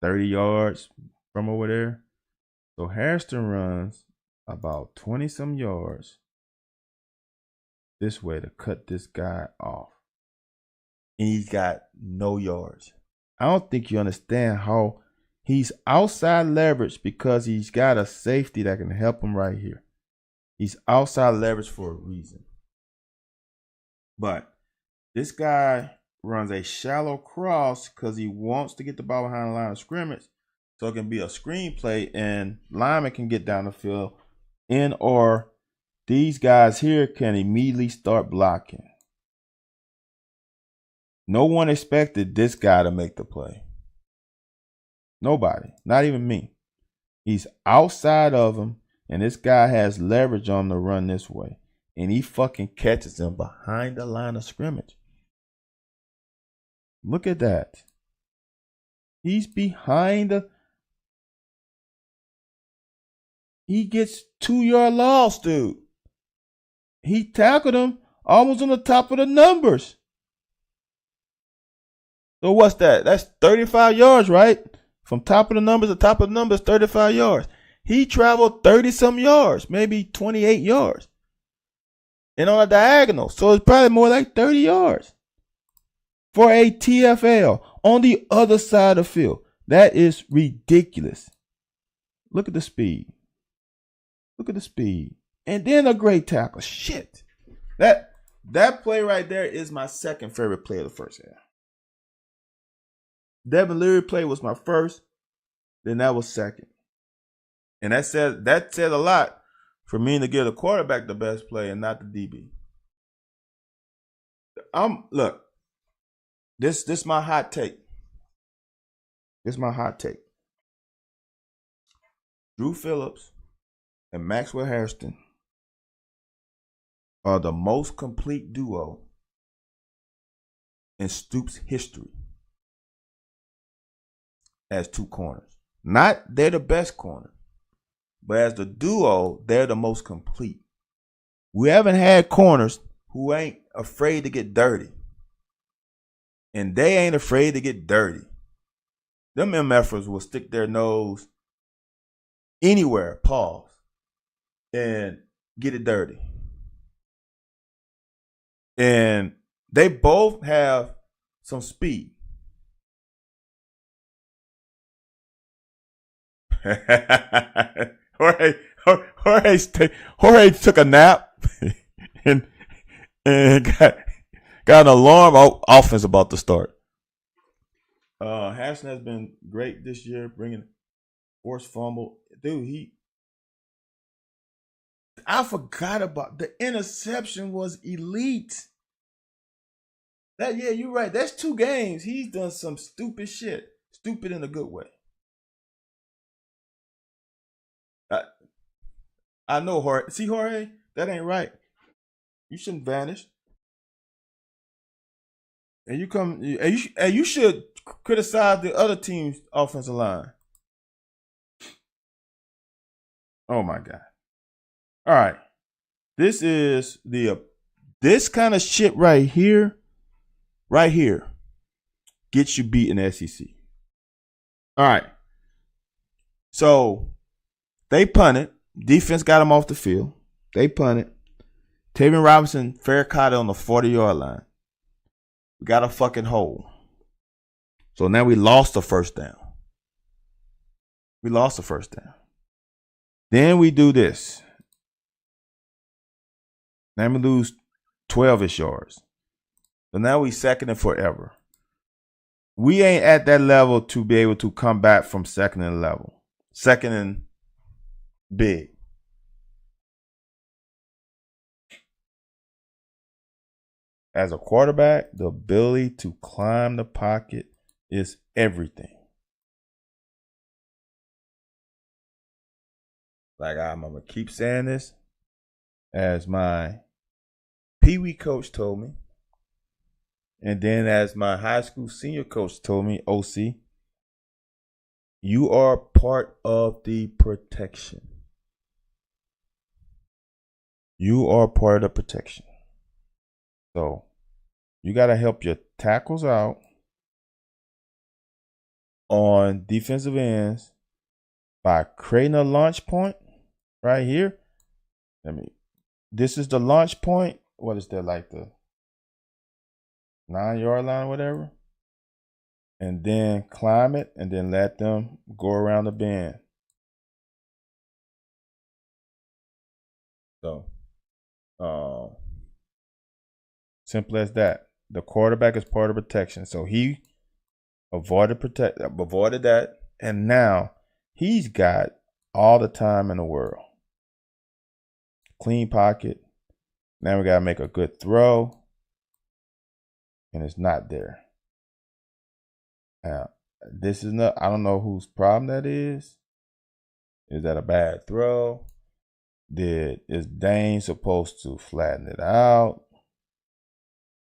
[SPEAKER 1] 30 yards from over there. So Hairston runs about 20 some yards this way to cut this guy off. And he's got no yards. I don't think you understand how he's outside leverage because he's got a safety that can help him right here. He's outside leverage for a reason. But this guy runs a shallow cross because he wants to get the ball behind the line of scrimmage so it can be a screenplay and lineman can get down the field or these guys here can immediately start blocking. No one expected this guy to make the play. Nobody, not even me. He's outside of him, and this guy has leverage on the run this way, and he fucking catches him behind the line of scrimmage. Look at that. He's behind he gets 2-yard loss, dude. He tackled him almost on the top of the numbers. So what's that? That's 35 yards, right? From top of the numbers to top of the numbers, 35 yards. He traveled 30-some yards, maybe 28 yards. And on a diagonal. So it's probably more like 30 yards. For a TFL on the other side of the field. That is ridiculous. Look at the speed. Look at the speed. And then a great tackle. Shit. That play right there is my second favorite play of the first half. Devin Leary play was my first. Then that was second. And that said a lot for me to give the quarterback the best play and not the DB. Look. This my hot take. This is my hot take. Drew Phillips and Maxwell Hairston are the most complete duo in Stoops' history as two corners. Not they're the best corner, but as the duo, they're the most complete. We haven't had corners who ain't afraid to get dirty. And they ain't afraid to get dirty. Them MFers will stick their nose anywhere, pause, and get it dirty. And they both have some speed. Jorge took a nap and got an alarm. Offense about to start. Hairston has been great this year, bringing forced fumble. Dude, I forgot about the interception was elite. You're right. That's 2 games. He's done some stupid shit. Stupid in a good way. I know, Jorge. See, Jorge, that ain't right. You shouldn't vanish. And you should criticize the other team's offensive line. Oh my God. All right. This is this kind of shit right here gets you beat in the SEC. All right. So they punted. Defense got them off the field. They punted. Taven Robinson fair caught it on the 40-yard line. We got a fucking hole. So now we lost the first down. Then we do this. Now we lose 12-ish yards. So now we second and forever. We ain't at that level to be able to come back from second and level. Second and big. As a quarterback, the ability to climb the pocket is everything. Like I'm going to keep saying this. As my Pee Wee coach told me. And then as my high school senior coach told me, OC, you are part of the protection. You are part of the protection. So you got to help your tackles out on defensive ends by creating a launch point right here. This is the launch point. What is that, like the 9-yard line or whatever? And then climb it and then let them go around the bend. So, simple as that. The quarterback is part of protection. So he avoided that. And now he's got all the time in the world. Clean pocket. Now we got to make a good throw. And it's not there. Now, this is not, I don't know whose problem that is. Is that a bad throw? Is Dane supposed to flatten it out?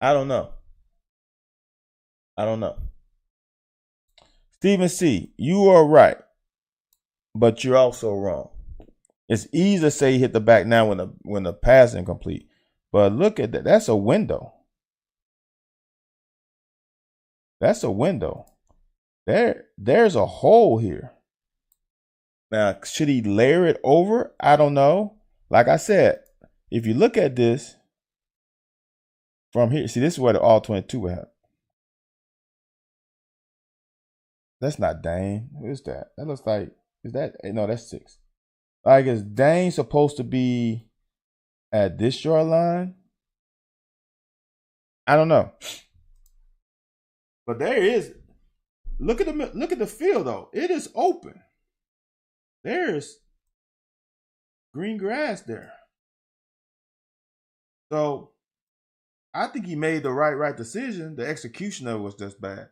[SPEAKER 1] I don't know. Stephen C., you are right, but you're also wrong. It's easy to say you hit the back now when the pass is incomplete, but look at that. That's a window. There's a hole here. Now, should he layer it over? I don't know. Like I said, if you look at this from here, see, this is where the all 22 would have. That's not Dane. What is that? That looks like, is that? No, that's 6. Like, is Dane supposed to be at this yard line? I don't know. But there is. Look at the field though. It is open. There's green grass there. So I think he made the right decision. The execution of it was just bad.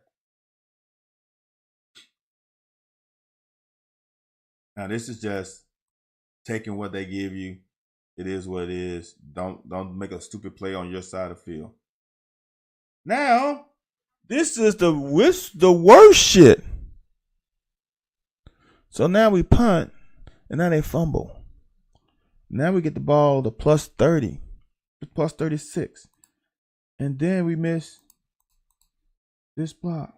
[SPEAKER 1] Now this is just taking what they give you. It is what it is. Don't make a stupid play on your side of the field. Now, this is the worst shit. So now we punt, and now they fumble. Now we get the ball to plus 30, plus 36. And then we miss this block.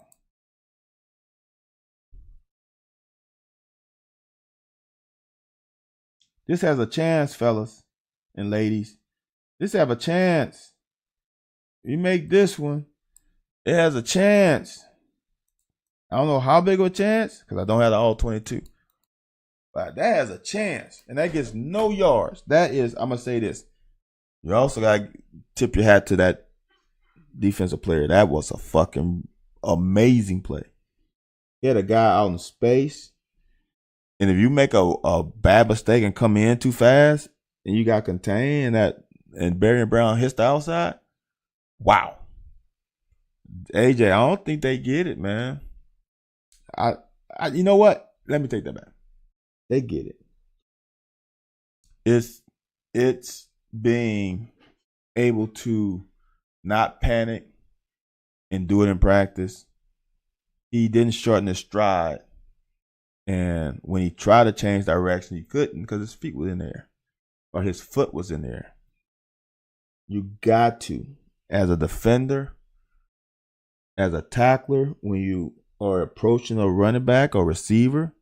[SPEAKER 1] This has a chance, fellas and ladies. This have a chance. You make this one, it has a chance. I don't know how big of a chance because I don't have the all 22. But that has a chance. And that gets no yards. That is, I'm going to say this. You also got to tip your hat to that defensive player. That was a fucking amazing play. He had a guy out in space. And if you make a bad mistake and come in too fast and you got contained and Barry and Brown hits the outside, wow. AJ, I don't think they get it, man. I you know what? Let me take that back. They get it. It's being able to not panic and do it in practice. He didn't shorten his stride. And when he tried to change direction, he couldn't because his feet were in there. Or his foot was in there. You got to, as a defender, as a tackler, when you are approaching a running back or receiver,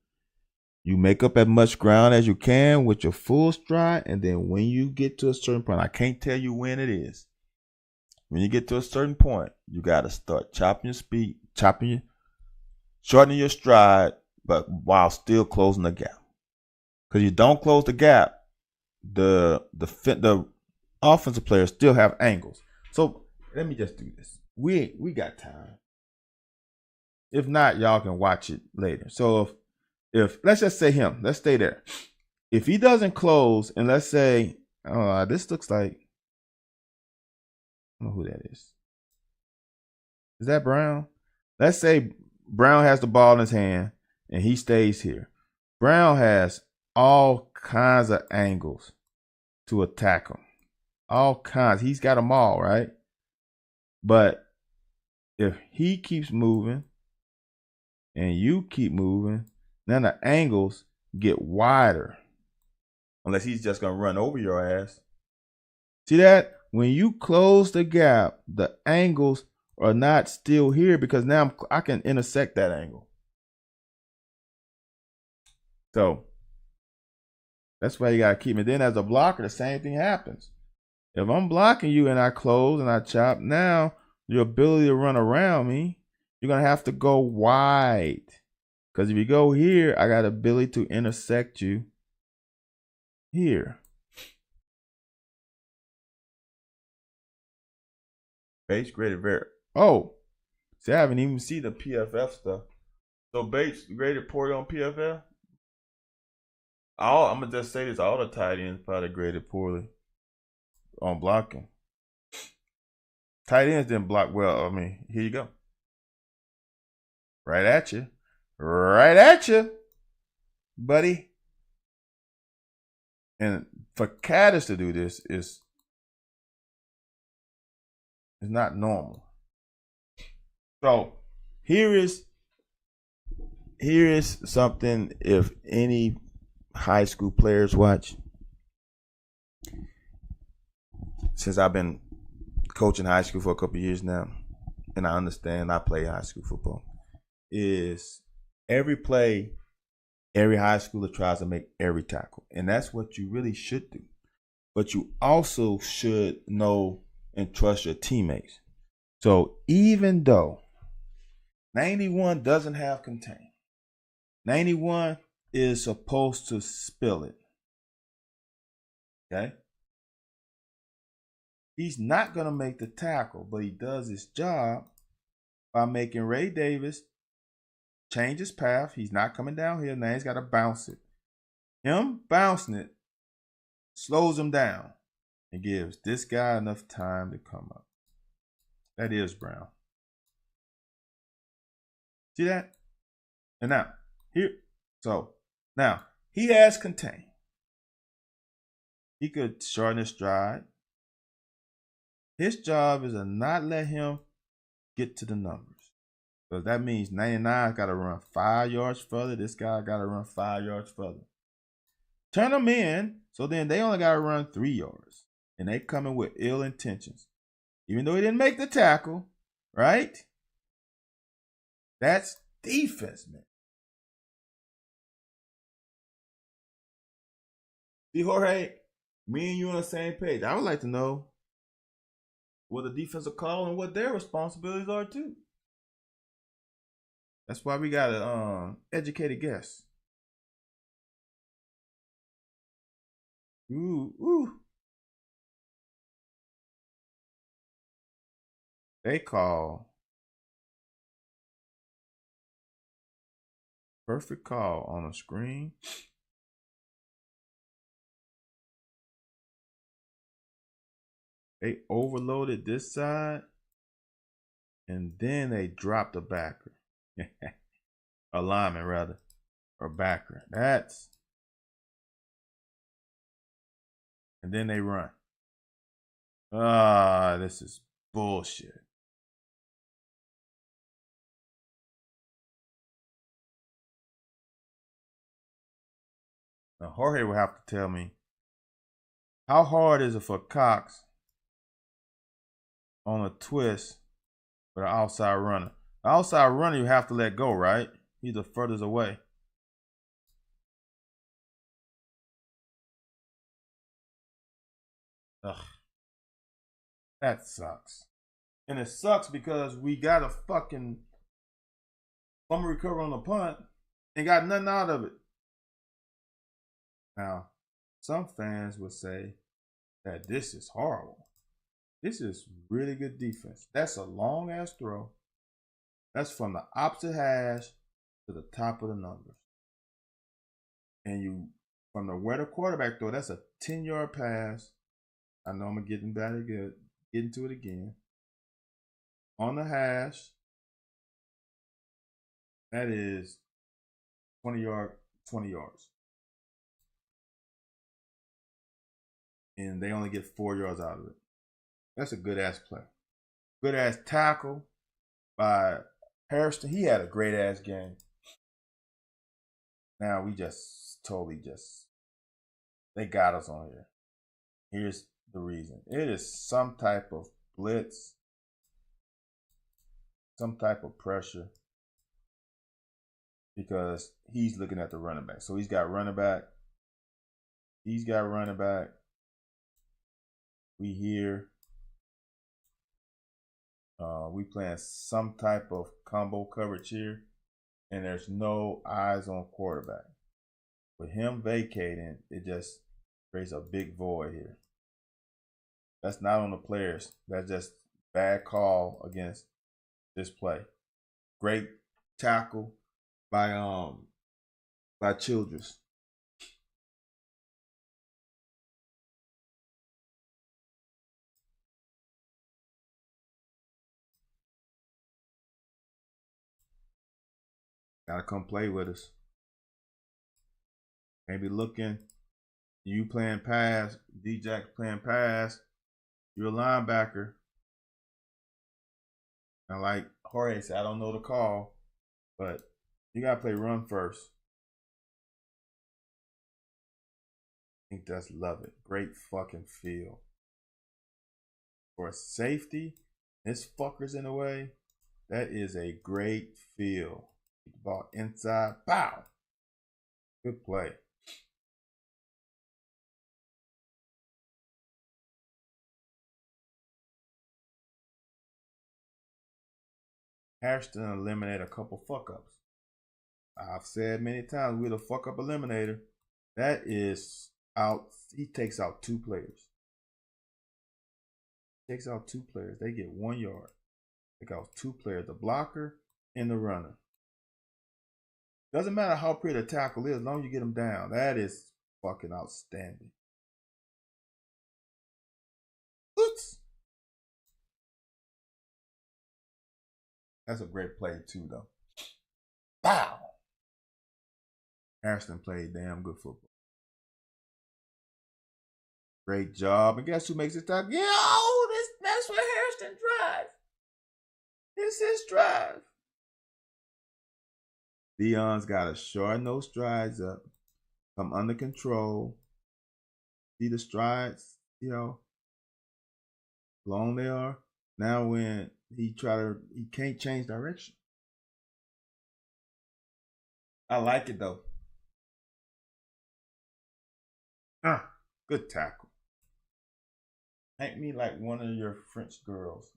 [SPEAKER 1] You make up as much ground as you can with your full stride, and then when you get to a certain point, I can't tell you when it is. When you get to a certain point, you got to start chopping your speed, shortening your stride, but while still closing the gap. Because you don't close the gap, the offensive players still have angles. So let me just do this. We got time. If not, y'all can watch it later. So if let's just say him, let's stay there. If he doesn't close, and let's say, this looks like, I don't know who that is. Is that Brown? Let's say Brown has the ball in his hand and he stays here. Brown has all kinds of angles to attack him. All kinds. He's got them all, right? But if he keeps moving and you keep moving, then the angles get wider. Unless he's just going to run over your ass. See that? When you close the gap, the angles are not still here because now I can intersect that angle. So that's why you got to keep it. Then as a blocker, the same thing happens. If I'm blocking you and I close and I chop, now your ability to run around me, you're going to have to go wide. Because if you go here, I got the ability to intersect you here. Bates graded very. Oh, see, I haven't even seen the PFF stuff. So Bates graded poorly on PFF? I'm going to just say this. All the tight ends probably graded poorly on blocking. Tight ends didn't block well. I mean, here you go. Right at you. Right at you, buddy. And for Caddis to do this is not normal. So here is something, if any high school players watch. Since I've been coaching high school for a couple of years now, and I understand I play high school football, is every play, every high schooler tries to make every tackle. And that's what you really should do. But you also should know and trust your teammates. So even though 91 doesn't have contain, 91 is supposed to spill it. Okay? He's not going to make the tackle, but he does his job by making Ray Davis change his path. He's not coming down here. Now he's got to bounce it. Him bouncing it slows him down and gives this guy enough time to come up. That is Brown. See that? And now, here. So, now, he has contain. He could shorten his stride. His job is to not let him get to the numbers. Because that means 99 got to run 5 yards further. This guy got to run 5 yards further. Turn them in, so then they only got to run 3 yards. And they coming with ill intentions. Even though he didn't make the tackle, right? That's defense, man. See, Jorge, me and you on the same page. I would like to know what the defense are calling and what their responsibilities are too. That's why we got an educated guess. Ooh. They call perfect call on the screen. They overloaded this side, and then they dropped a backer. A lineman, rather. Or backer. That's. And then they run. This is bullshit. Now, Jorge will have to tell me, how hard is it for Cox on a twist with an outside runner? The outside runner you have to let go, right? He's the furthest away. Ugh, that sucks. And it sucks because we got a fucking fumble recover on the punt and got nothing out of it. Now, some fans would say that this is horrible. This is really good defense. That's a long ass throw. That's from the opposite hash to the top of the numbers. And you, from the where the quarterback throw, that's a 10-yard pass. I know I'm getting better, getting to it again. On the hash, that is 20 yards. And they only get 4 yards out of it. That's a good ass play. Good ass tackle by Harrison. He had a great ass game. Now we just totally they got us on here. Here's the reason. It is some type of blitz, some type of pressure, because he's looking at the running back. So he's got running back. He's got running back. We here. We playing some type of combo coverage here, and there's no eyes on quarterback. With him vacating, it just creates a big void here. That's not on the players. That's just bad call against this play. Great tackle by Childress. Gotta come play with us. Maybe looking, you playing pass, D-Jack playing pass, you're a linebacker. And like Jorge said, I don't know the call, but you gotta play run first. I think that's love it. Great fucking feel. For a safety, this fucker's in the way. That is a great feel. Get the ball inside. Pow! Good play. Harrison eliminated a couple fuck ups. I've said many times we're the fuck up eliminator. That is out. He takes out 2 players. Takes out 2 players. They get 1 yard. Take out 2 players, the blocker and the runner. Doesn't matter how pretty the tackle is, as long as you get them down. That is fucking outstanding. Oops. That's a great play too, though. Wow. Harrison played damn good football. Great job. And guess who makes it time? That's what Harrison drives. It's his drive. Dion's got to shorten those strides up. Come under control. See the strides, long they are. Now when he can't change direction. I like it though. Good tackle. Make me like one of your French girls.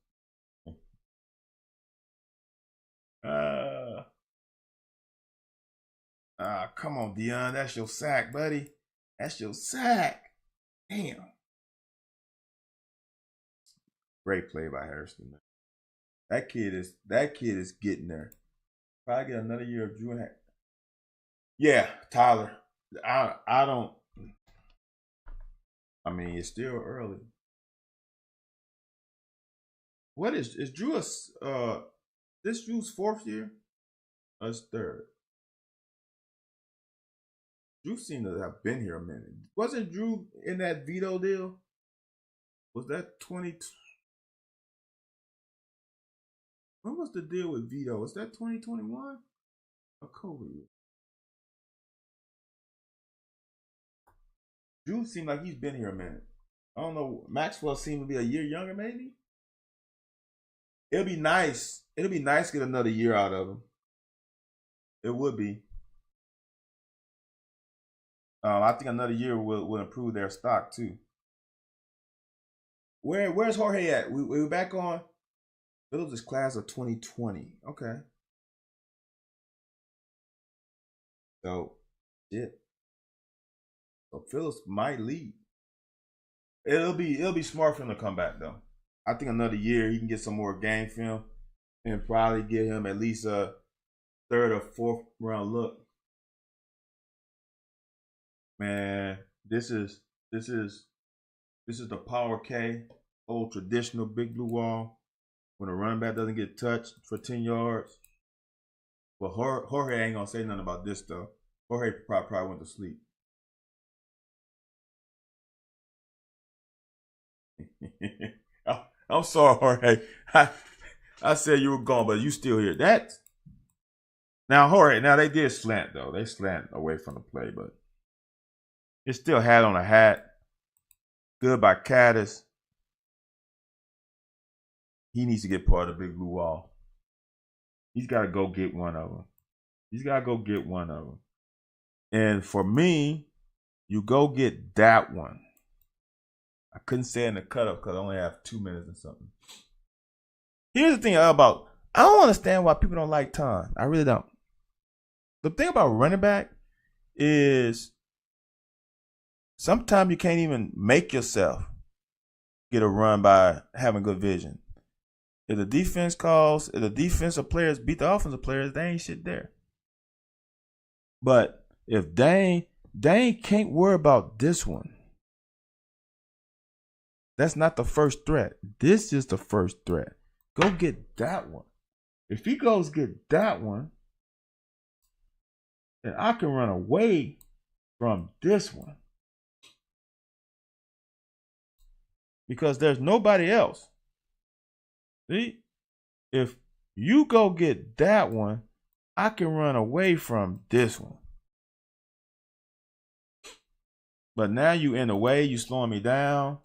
[SPEAKER 1] Come on, Dion. That's your sack, buddy. That's your sack. Damn. Great play by Harrison. That kid is getting there. Probably get another year of Drew. Yeah, Tyler. I don't. I mean, it's still early. What is Drew? This Drew's 4th year? Or his 3rd? Drew seemed to have been here a minute. Wasn't Drew in that Vito deal? Was that 20? When was the deal with Vito? Was that 2021 or COVID? Drew seemed like he's been here a minute. I don't know. Maxwell seemed to be a year younger, maybe. It'll be nice. It'll be nice to get another year out of him. It would be. I think another year will improve their stock too. Where's Jorge at? We back on. Phillips is class of 2020. Okay. So shit. So Phillips might lead. It'll be smart for him to come back though. I think another year he can get some more game film and probably get him at least a third or fourth round look. Man, this is the power K, old traditional big blue wall. When a running back doesn't get touched for 10 yards. But Jorge ain't gonna say nothing about this though. Jorge probably went to sleep. I'm sorry, Jorge. I said you were gone, but you still here. That now, Jorge. Now they did slant though. They slant away from the play, but it still had on a hat. Good by Caddis. He needs to get part of the big blue wall. He's got to go get one of them. He's got to go get one of them. And for me, you go get that one. I couldn't say it in the cutoff because I only have 2 minutes and something. Here's the thing about, I don't understand why people don't like Ton. I really don't. The thing about running back is sometimes you can't even make yourself get a run by having good vision. If the defensive players beat the offensive players, they ain't shit there. But if they can't worry about this one. That's not the first threat. This is the first threat. Go get that one. If he goes get that one, then I can run away from this one. Because there's nobody else. See? If you go get that one, I can run away from this one. But now you in the way, you slowing me down.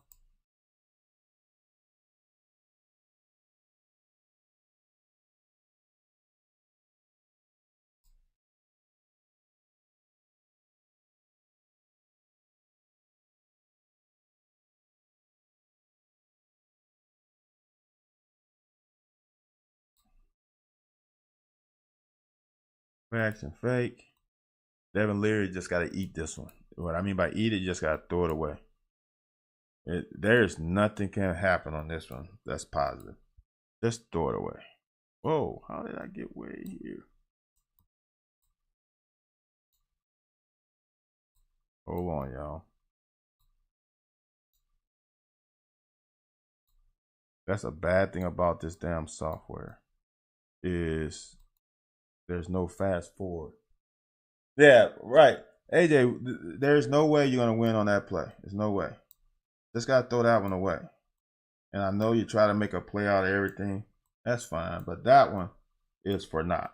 [SPEAKER 1] Action fake. Devin Leary just got to eat this one. What I mean by eat it, you just got to throw it away. There's nothing can happen on this one that's positive. Just throw it away. Whoa, how did I get way here? Hold on, y'all. That's a bad thing about this damn software is there's no fast forward. Yeah, right. AJ, there's no way you're going to win on that play. There's no way. Just got to throw that one away. And I know you try to make a play out of everything. That's fine. But that one is for naught.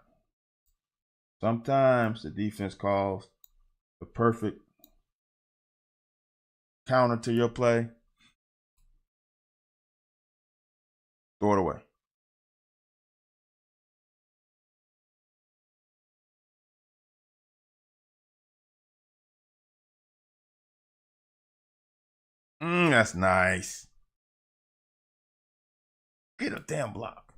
[SPEAKER 1] Sometimes the defense calls the perfect counter to your play. Throw it away. That's nice. Get a damn block.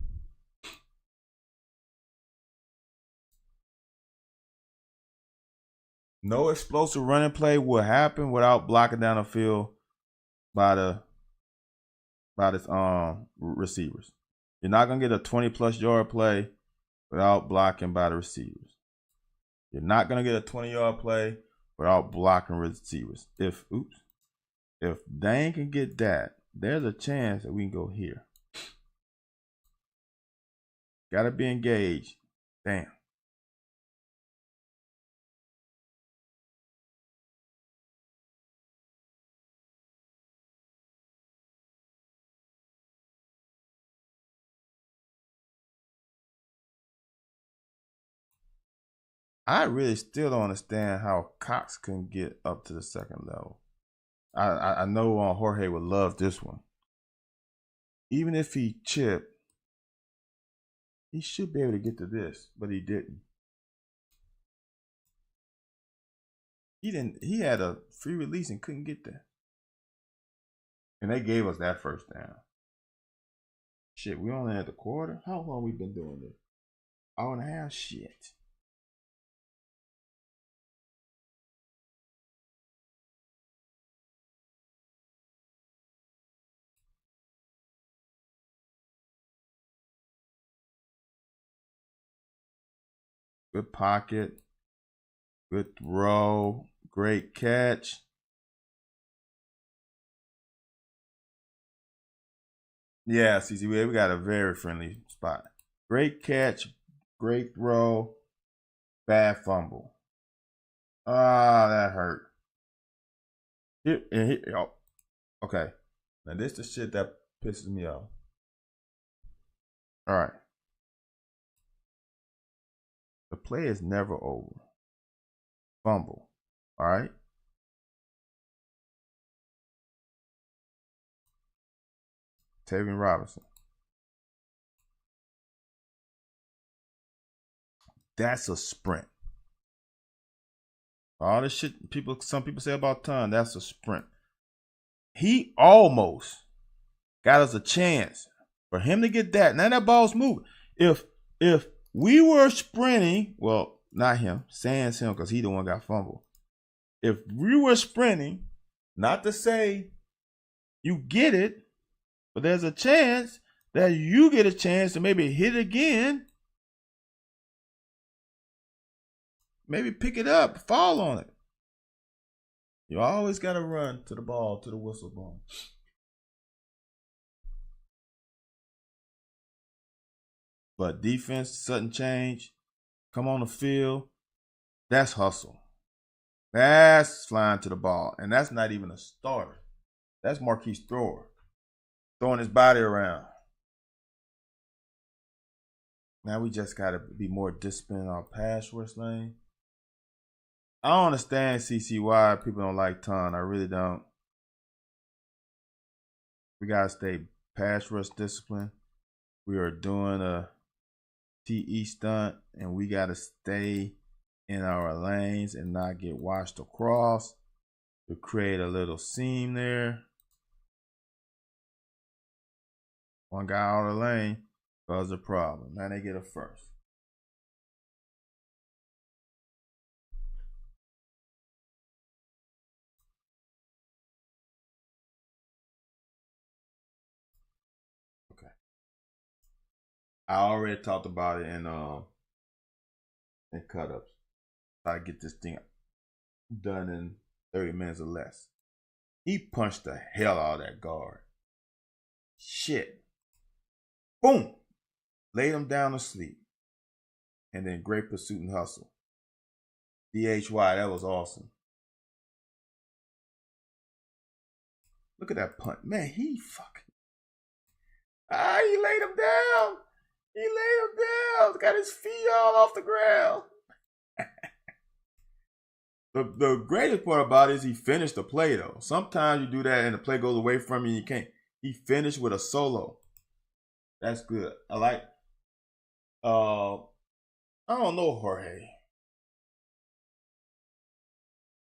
[SPEAKER 1] No explosive running play will happen without blocking down the field by the receivers. You're not gonna get a 20+ yard play without blocking by the receivers. You're not gonna get a 20-yard play without blocking receivers. If Dane can get that, there's a chance that we can go here. Gotta be engaged. Damn. I really still don't understand how Cox can get up to the second level. I know Jorge would love this one. Even if he chipped, he should be able to get to this, but he didn't. He had a free release and couldn't get there. And they gave us that first down. Shit, we only had the quarter. How long we been doing this? Hour and a half. Shit. Good pocket. Good throw. Great catch. Yeah, CC, we got a very friendly spot. Great catch. Great throw. Bad fumble. Ah, that hurt. Oh, okay. Now this the shit that pisses me off. All right. The play is never over. Fumble. All right. Tavian Robinson. That's a sprint. All the shit some people say about Ton, that's a sprint. He almost got us a chance for him to get that. Now that ball's moving. If we were sprinting, well, not him, sans him, because he the one got fumbled. If we were sprinting, not to say you get it, but there's a chance that you get a chance to maybe hit again. Maybe pick it up, fall on it. You always got to run to the ball, to the whistle ball. But defense, sudden change, come on the field, that's hustle. That's flying to the ball. And that's not even a starter. That's Marquise Thrower throwing his body around. Now we just got to be more disciplined in our pass rush lane. I don't understand, CC, why people don't like Ton. I really don't. We got to stay pass rush discipline. We are doing a TE stunt, and we got to stay in our lanes and not get washed across to create a little seam there. One guy out of the lane caused a problem. Now they get a first. I already talked about it in cut ups. Try to get this thing done in 30 minutes or less. He punched the hell out of that guard. Shit. Boom. Laid him down to sleep. And then great pursuit and hustle. DHY, that was awesome. Look at that punt. Man, he fucking. He laid him down. He laid him down. Got his feet all off the ground. The greatest part about it is he finished the play, though. Sometimes you do that and the play goes away from you and you can't. He finished with a solo. That's good. I like. I don't know, Jorge.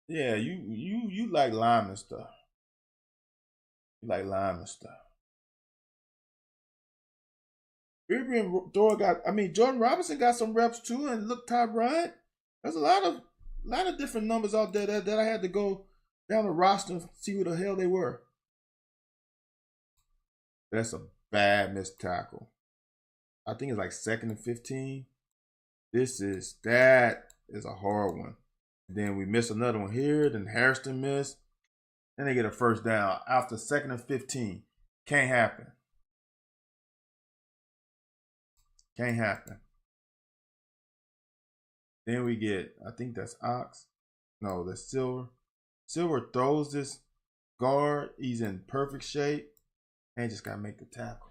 [SPEAKER 1] Yeah, you like lineman stuff. You like lineman stuff. Jordan Robinson got some reps too, and look, Ty Bryant. There's a lot of different numbers out there that I had to go down the roster and see who the hell they were. That's a bad missed tackle. I think it's like 2nd and 15. That is a hard one. Then we miss another one here. Then Harrison missed. Then they get a first down after 2nd and 15. Can't happen. Can't happen. Then we get, I think that's Ox. No, that's Silver. Silver throws this guard. He's in perfect shape. And just got to make the tackle.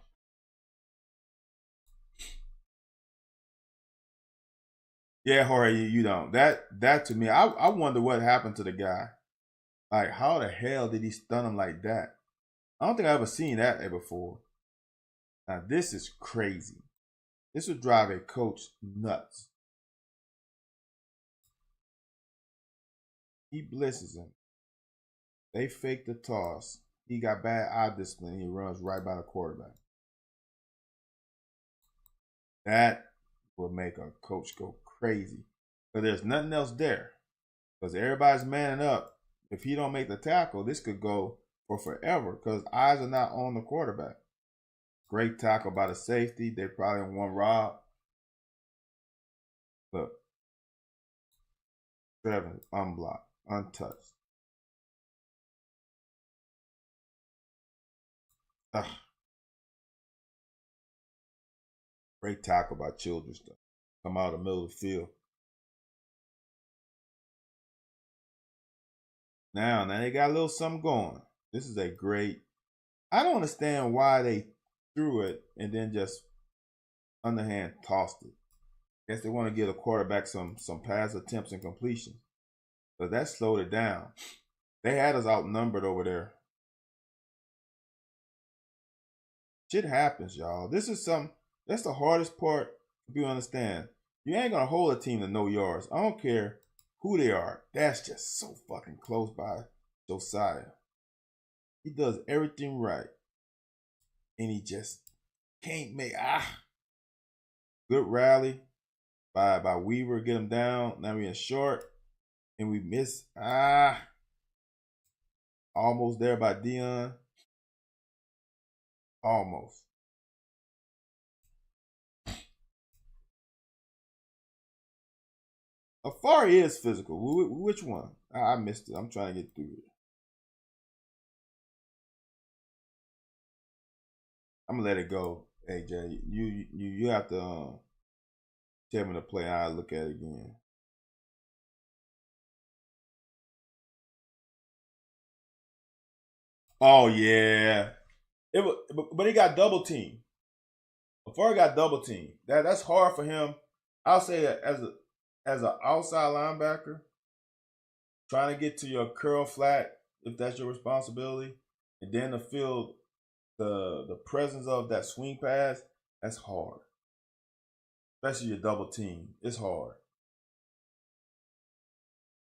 [SPEAKER 1] Yeah, Jorge, you don't. That to me, I wonder what happened to the guy. Like, how the hell did he stun him like that? I don't think I've ever seen that before. Now, this is crazy. This would drive a coach nuts. He blitzes him. They fake the toss. he got bad eye discipline. He runs right by the quarterback. That will make a coach go crazy. But there's nothing else there. Because everybody's manning up. If he don't make the tackle, this could go for forever because eyes are not on the quarterback. Great tackle by the safety. They probably won Rob. Look. Trevor, unblocked, untouched. Ugh. Great tackle by Childress, though. Come out of the middle of the field. Now they got a little something going. This is a great. I don't understand why they threw it and then just underhand tossed it. Guess they want to give the quarterback some pass attempts and completions. But that slowed it down. They had us outnumbered over there. Shit happens, y'all. This is that's the hardest part if you understand. You ain't gonna hold a team to no yards. I don't care who they are. That's just so fucking close by Josiah. He does everything right. And he just can't make good rally by Weaver, get him down. Now we're in short. And we miss almost there by Dion. Almost. Afari is physical. Which one? I missed it. I'm trying to get through it. I'm gonna let it go, AJ. You have to tell me to play. I'll look at it again. Oh yeah, but he got double team. Afari got double team. That's hard for him. I'll say that as an outside linebacker, trying to get to your curl flat if that's your responsibility, and then the field, the presence of that swing pass, that's hard. Especially your double team, it's hard.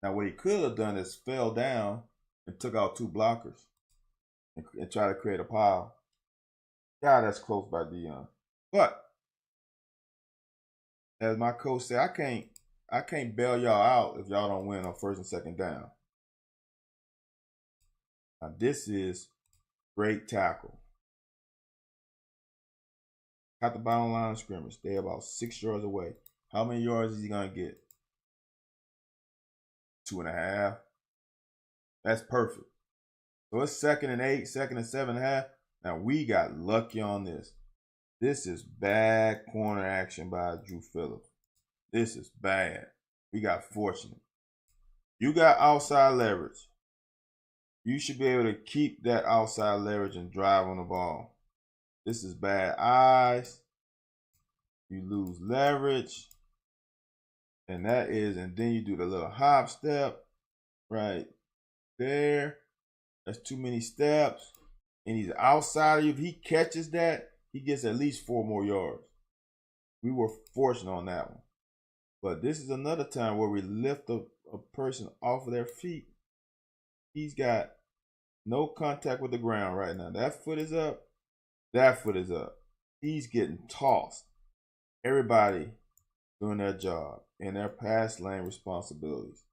[SPEAKER 1] Now what he could have done is fell down and took out two blockers and try to create a pile. God, that's close by Dion. But as my coach said, I can't bail y'all out if y'all don't win on first and second down. Now this is great tackle. Got the bottom line of scrimmage. Stay about 6 yards away. How many yards is he gonna get? 2.5. That's perfect. So it's 2nd and 8, 2nd and 7.5. Now we got lucky on this. This is bad corner action by Drew Phillips. This is bad. We got fortunate. You got outside leverage. You should be able to keep that outside leverage and drive on the ball. This is bad eyes. You lose leverage. And then you do the little hop step right there. That's too many steps. And he's outside of you. If he catches that, he gets at least 4 more yards. We were fortunate on that one. But this is another time where we lift a person off of their feet. He's got no contact with the ground right now. That foot is up. That foot is up. He's getting tossed. Everybody doing their job and their pass lane responsibilities.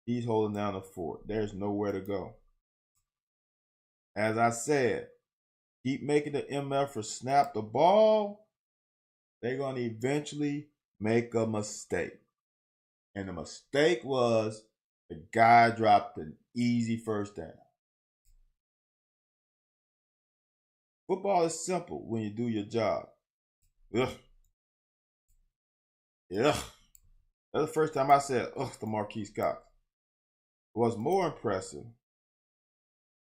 [SPEAKER 1] He's holding down the fort. There's nowhere to go. As I said, keep making the MF for snap the ball. They're going to eventually make a mistake. And the mistake was the guy dropped an easy first down. Football is simple when you do your job. Ugh. Ugh. That's the first time I said, ugh, to Marquise Cox. What's more impressive,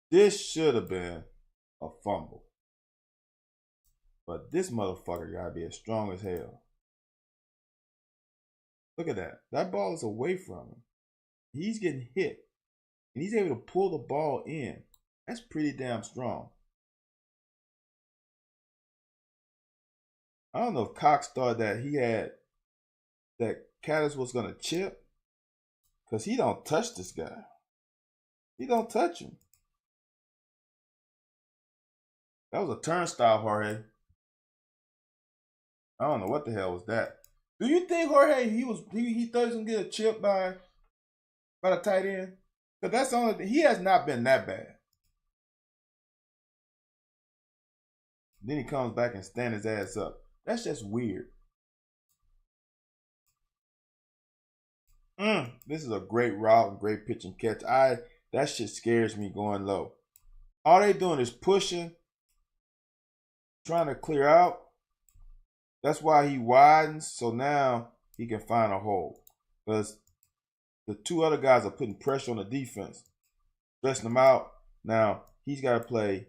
[SPEAKER 1] this should have been a fumble. But this motherfucker got to be as strong as hell. Look at that. That ball is away from him. He's getting hit. And he's able to pull the ball in. That's pretty damn strong. I don't know if Cox thought that that Caddis was going to chip. Because he don't touch this guy. He don't touch him. That was a turnstile, Jorge. I don't know what the hell was that. Do you think Jorge he thought he was gonna get a chip by the tight end? But that's the only thing. He has not been that bad. Then he comes back and stand his ass up. That's just weird. This is a great route and great pitch and catch. That shit scares me going low. All they doing is pushing, trying to clear out. That's why he widens, so now he can find a hole. Because the two other guys are putting pressure on the defense, stressing them out. Now he's got to play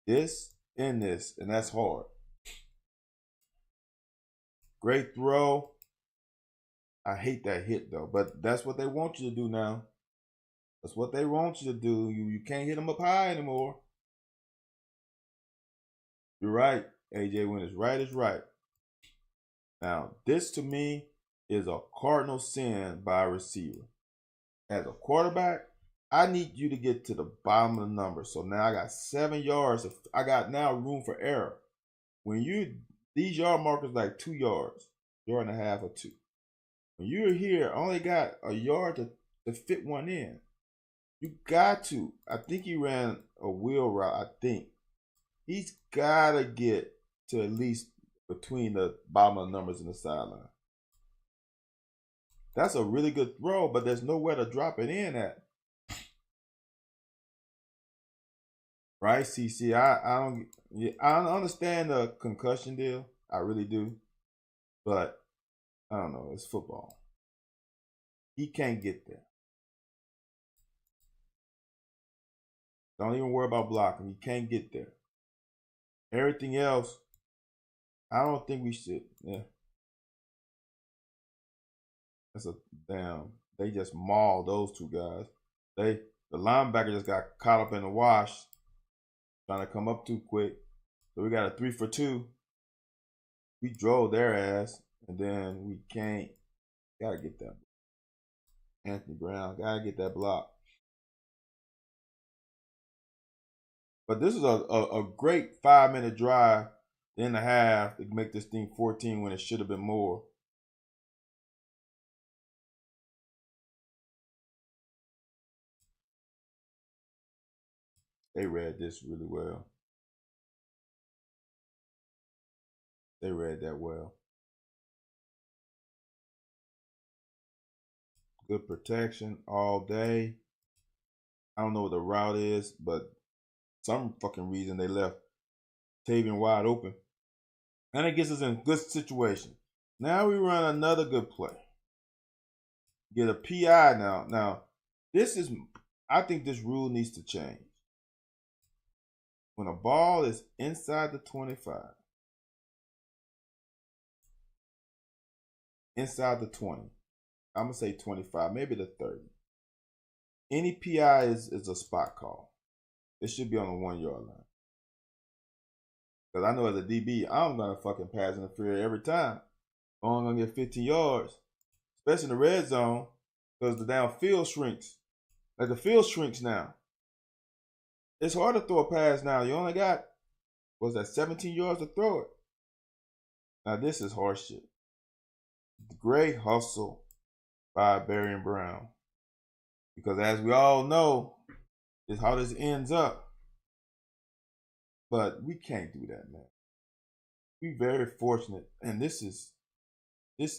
[SPEAKER 1] this and this, and that's hard. Great throw. I hate that hit though, but that's what they want you to do now. That's what they want you to do. You can't hit them up high anymore. You're right, AJ. When it's right. Now, this to me is a cardinal sin by a receiver. As a quarterback, I need you to get to the bottom of the number. So now I got 7 yards. I got now room for error. When these yard markers like 2 yards, yard and a half or 2. When you're here, I only got a yard to fit one in. You got to. I think he ran a wheel route, I think. He's got to get to at least between the bottom of the numbers and the sideline. That's a really good throw, but there's nowhere to drop it in at. Right, CC? I understand the concussion deal. I really do. But I don't know. It's football. He can't get there. Don't even worry about blocking. He can't get there. Everything else, I don't think we should. Yeah. That's a damn. They just mauled those two guys. The linebacker just got caught up in the wash, trying to come up too quick. So we got a 3 for 2. We drove their ass, and then we can't. Gotta get that. Anthony Brown, gotta get that block. But this is a great 5-minute drive in the half to make this thing 14 when it should have been more. They read this really well. They read that well. Good protection all day. I don't know what the route is, but some fucking reason they left Tavian wide open. And it gets us in a good situation. Now we run another good play. Get a PI now. Now, I think this rule needs to change. When a ball is inside the 25, inside the 20, I'm going to say 25, maybe the 30. Any PI is a spot call. It should be on the 1 yard line. Because I know as a DB, I'm going to fucking pass interfere every time. I'm going to get 15 yards, especially in the red zone, because the downfield shrinks. Like the field shrinks now. It's hard to throw a pass now. You only got, 17 yards to throw it. Now this is horseshit. Great hustle by Barry and Brown. Because as we all know, is how this ends up. But we can't do that, man. We're very fortunate. And this is, you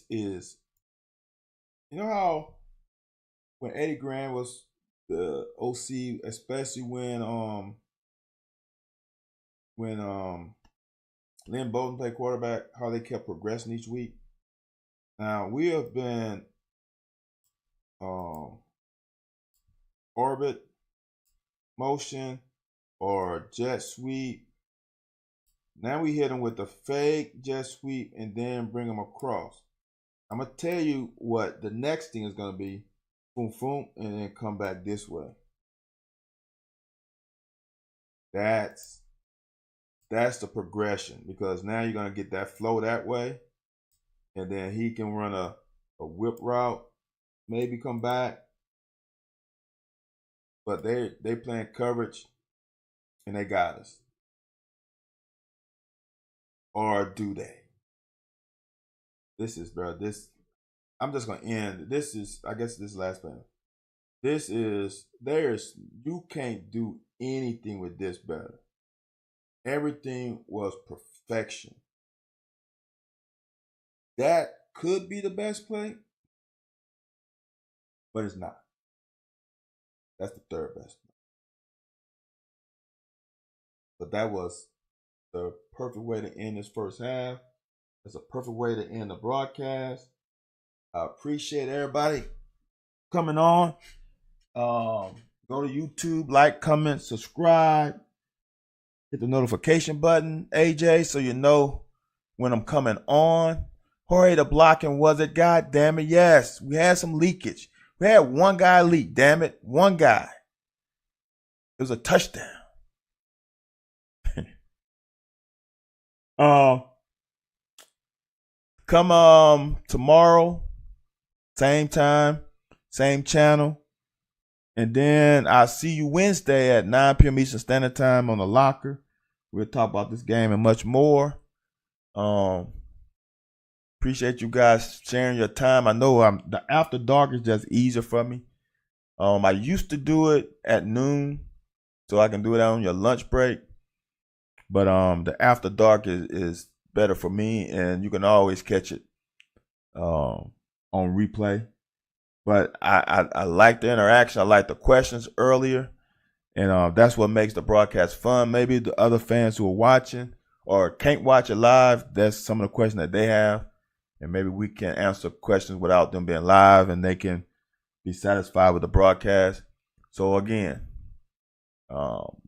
[SPEAKER 1] know how when Eddie Grant was the OC, especially when Lynn Bowden played quarterback, how they kept progressing each week. Now we have been orbit, motion, or jet sweep. Now we hit them with the fake jet sweep and then bring them across. I'm going to tell you what the next thing is going to be. Boom, boom, and then come back this way. That's the progression, because now you're going to get that flow that way. And then he can run a whip route, maybe come back. But they playing coverage, and they got us. or do they? This is, bro. I'm just gonna end. This is, I guess, this last panel. You can't do anything with this better. Everything was perfection. That could be the best play, but it's not. That's the third best play. But that was the perfect way to end this first half. It's a perfect way to end the broadcast. I appreciate everybody coming on. Go to YouTube, like, comment, subscribe. Hit the notification button, AJ, so you know when I'm coming on. Jorge the blocking, was it? God damn it, yes. We had some leakage. We had one guy leak, damn it. One guy. It was a touchdown. Come tomorrow, same time, same channel. And then I'll see you Wednesday at 9 p.m. Eastern Standard Time on the Locker. We'll talk about this game and much more. Appreciate you guys sharing your time. I know the after dark is just easier for me. I used to do it at noon, so I can do it on your lunch break. But the after dark is better for me, and you can always catch it on replay. But I like the interaction. I like the questions earlier. And that's what makes the broadcast fun. Maybe the other fans who are watching or can't watch it live, that's some of the questions that they have. And maybe we can answer questions without them being live, and they can be satisfied with the broadcast. So again,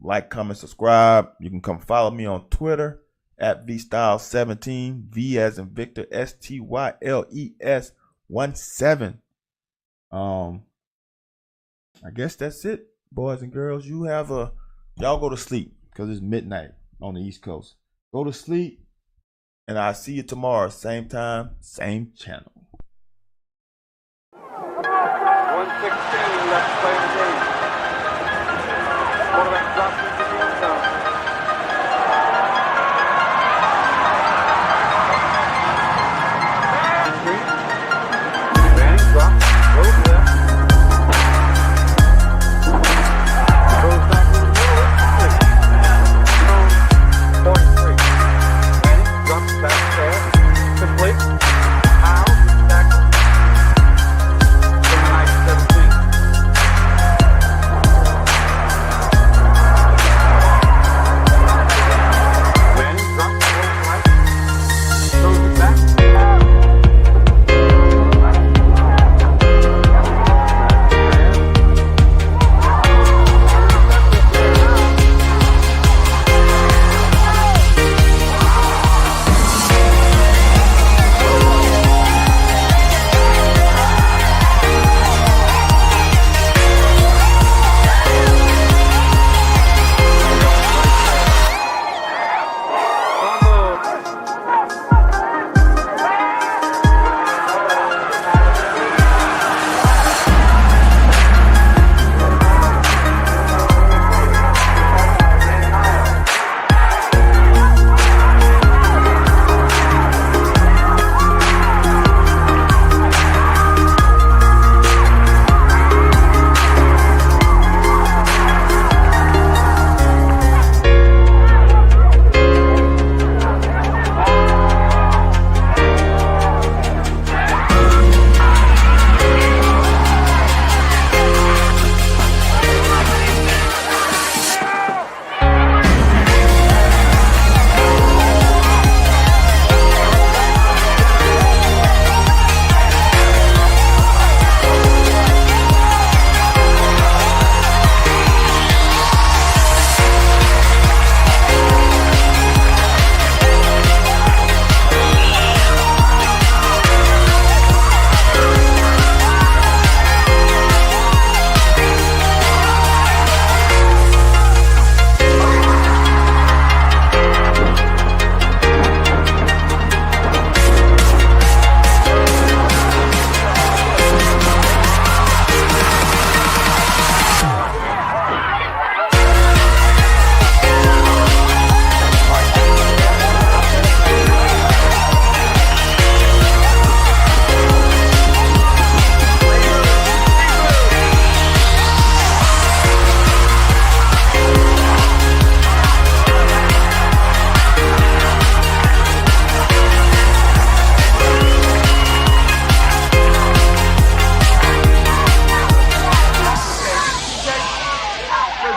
[SPEAKER 1] like, comment, subscribe. You can come follow me on Twitter at VStyles17, V as in Victor, STYLES17. I guess that's it, boys and girls. Y'all go to sleep because it's midnight on the East Coast. Go to sleep, and I'll see you tomorrow, same time, same channel.
[SPEAKER 2] 1:16 left to play in the game. Quarterback drops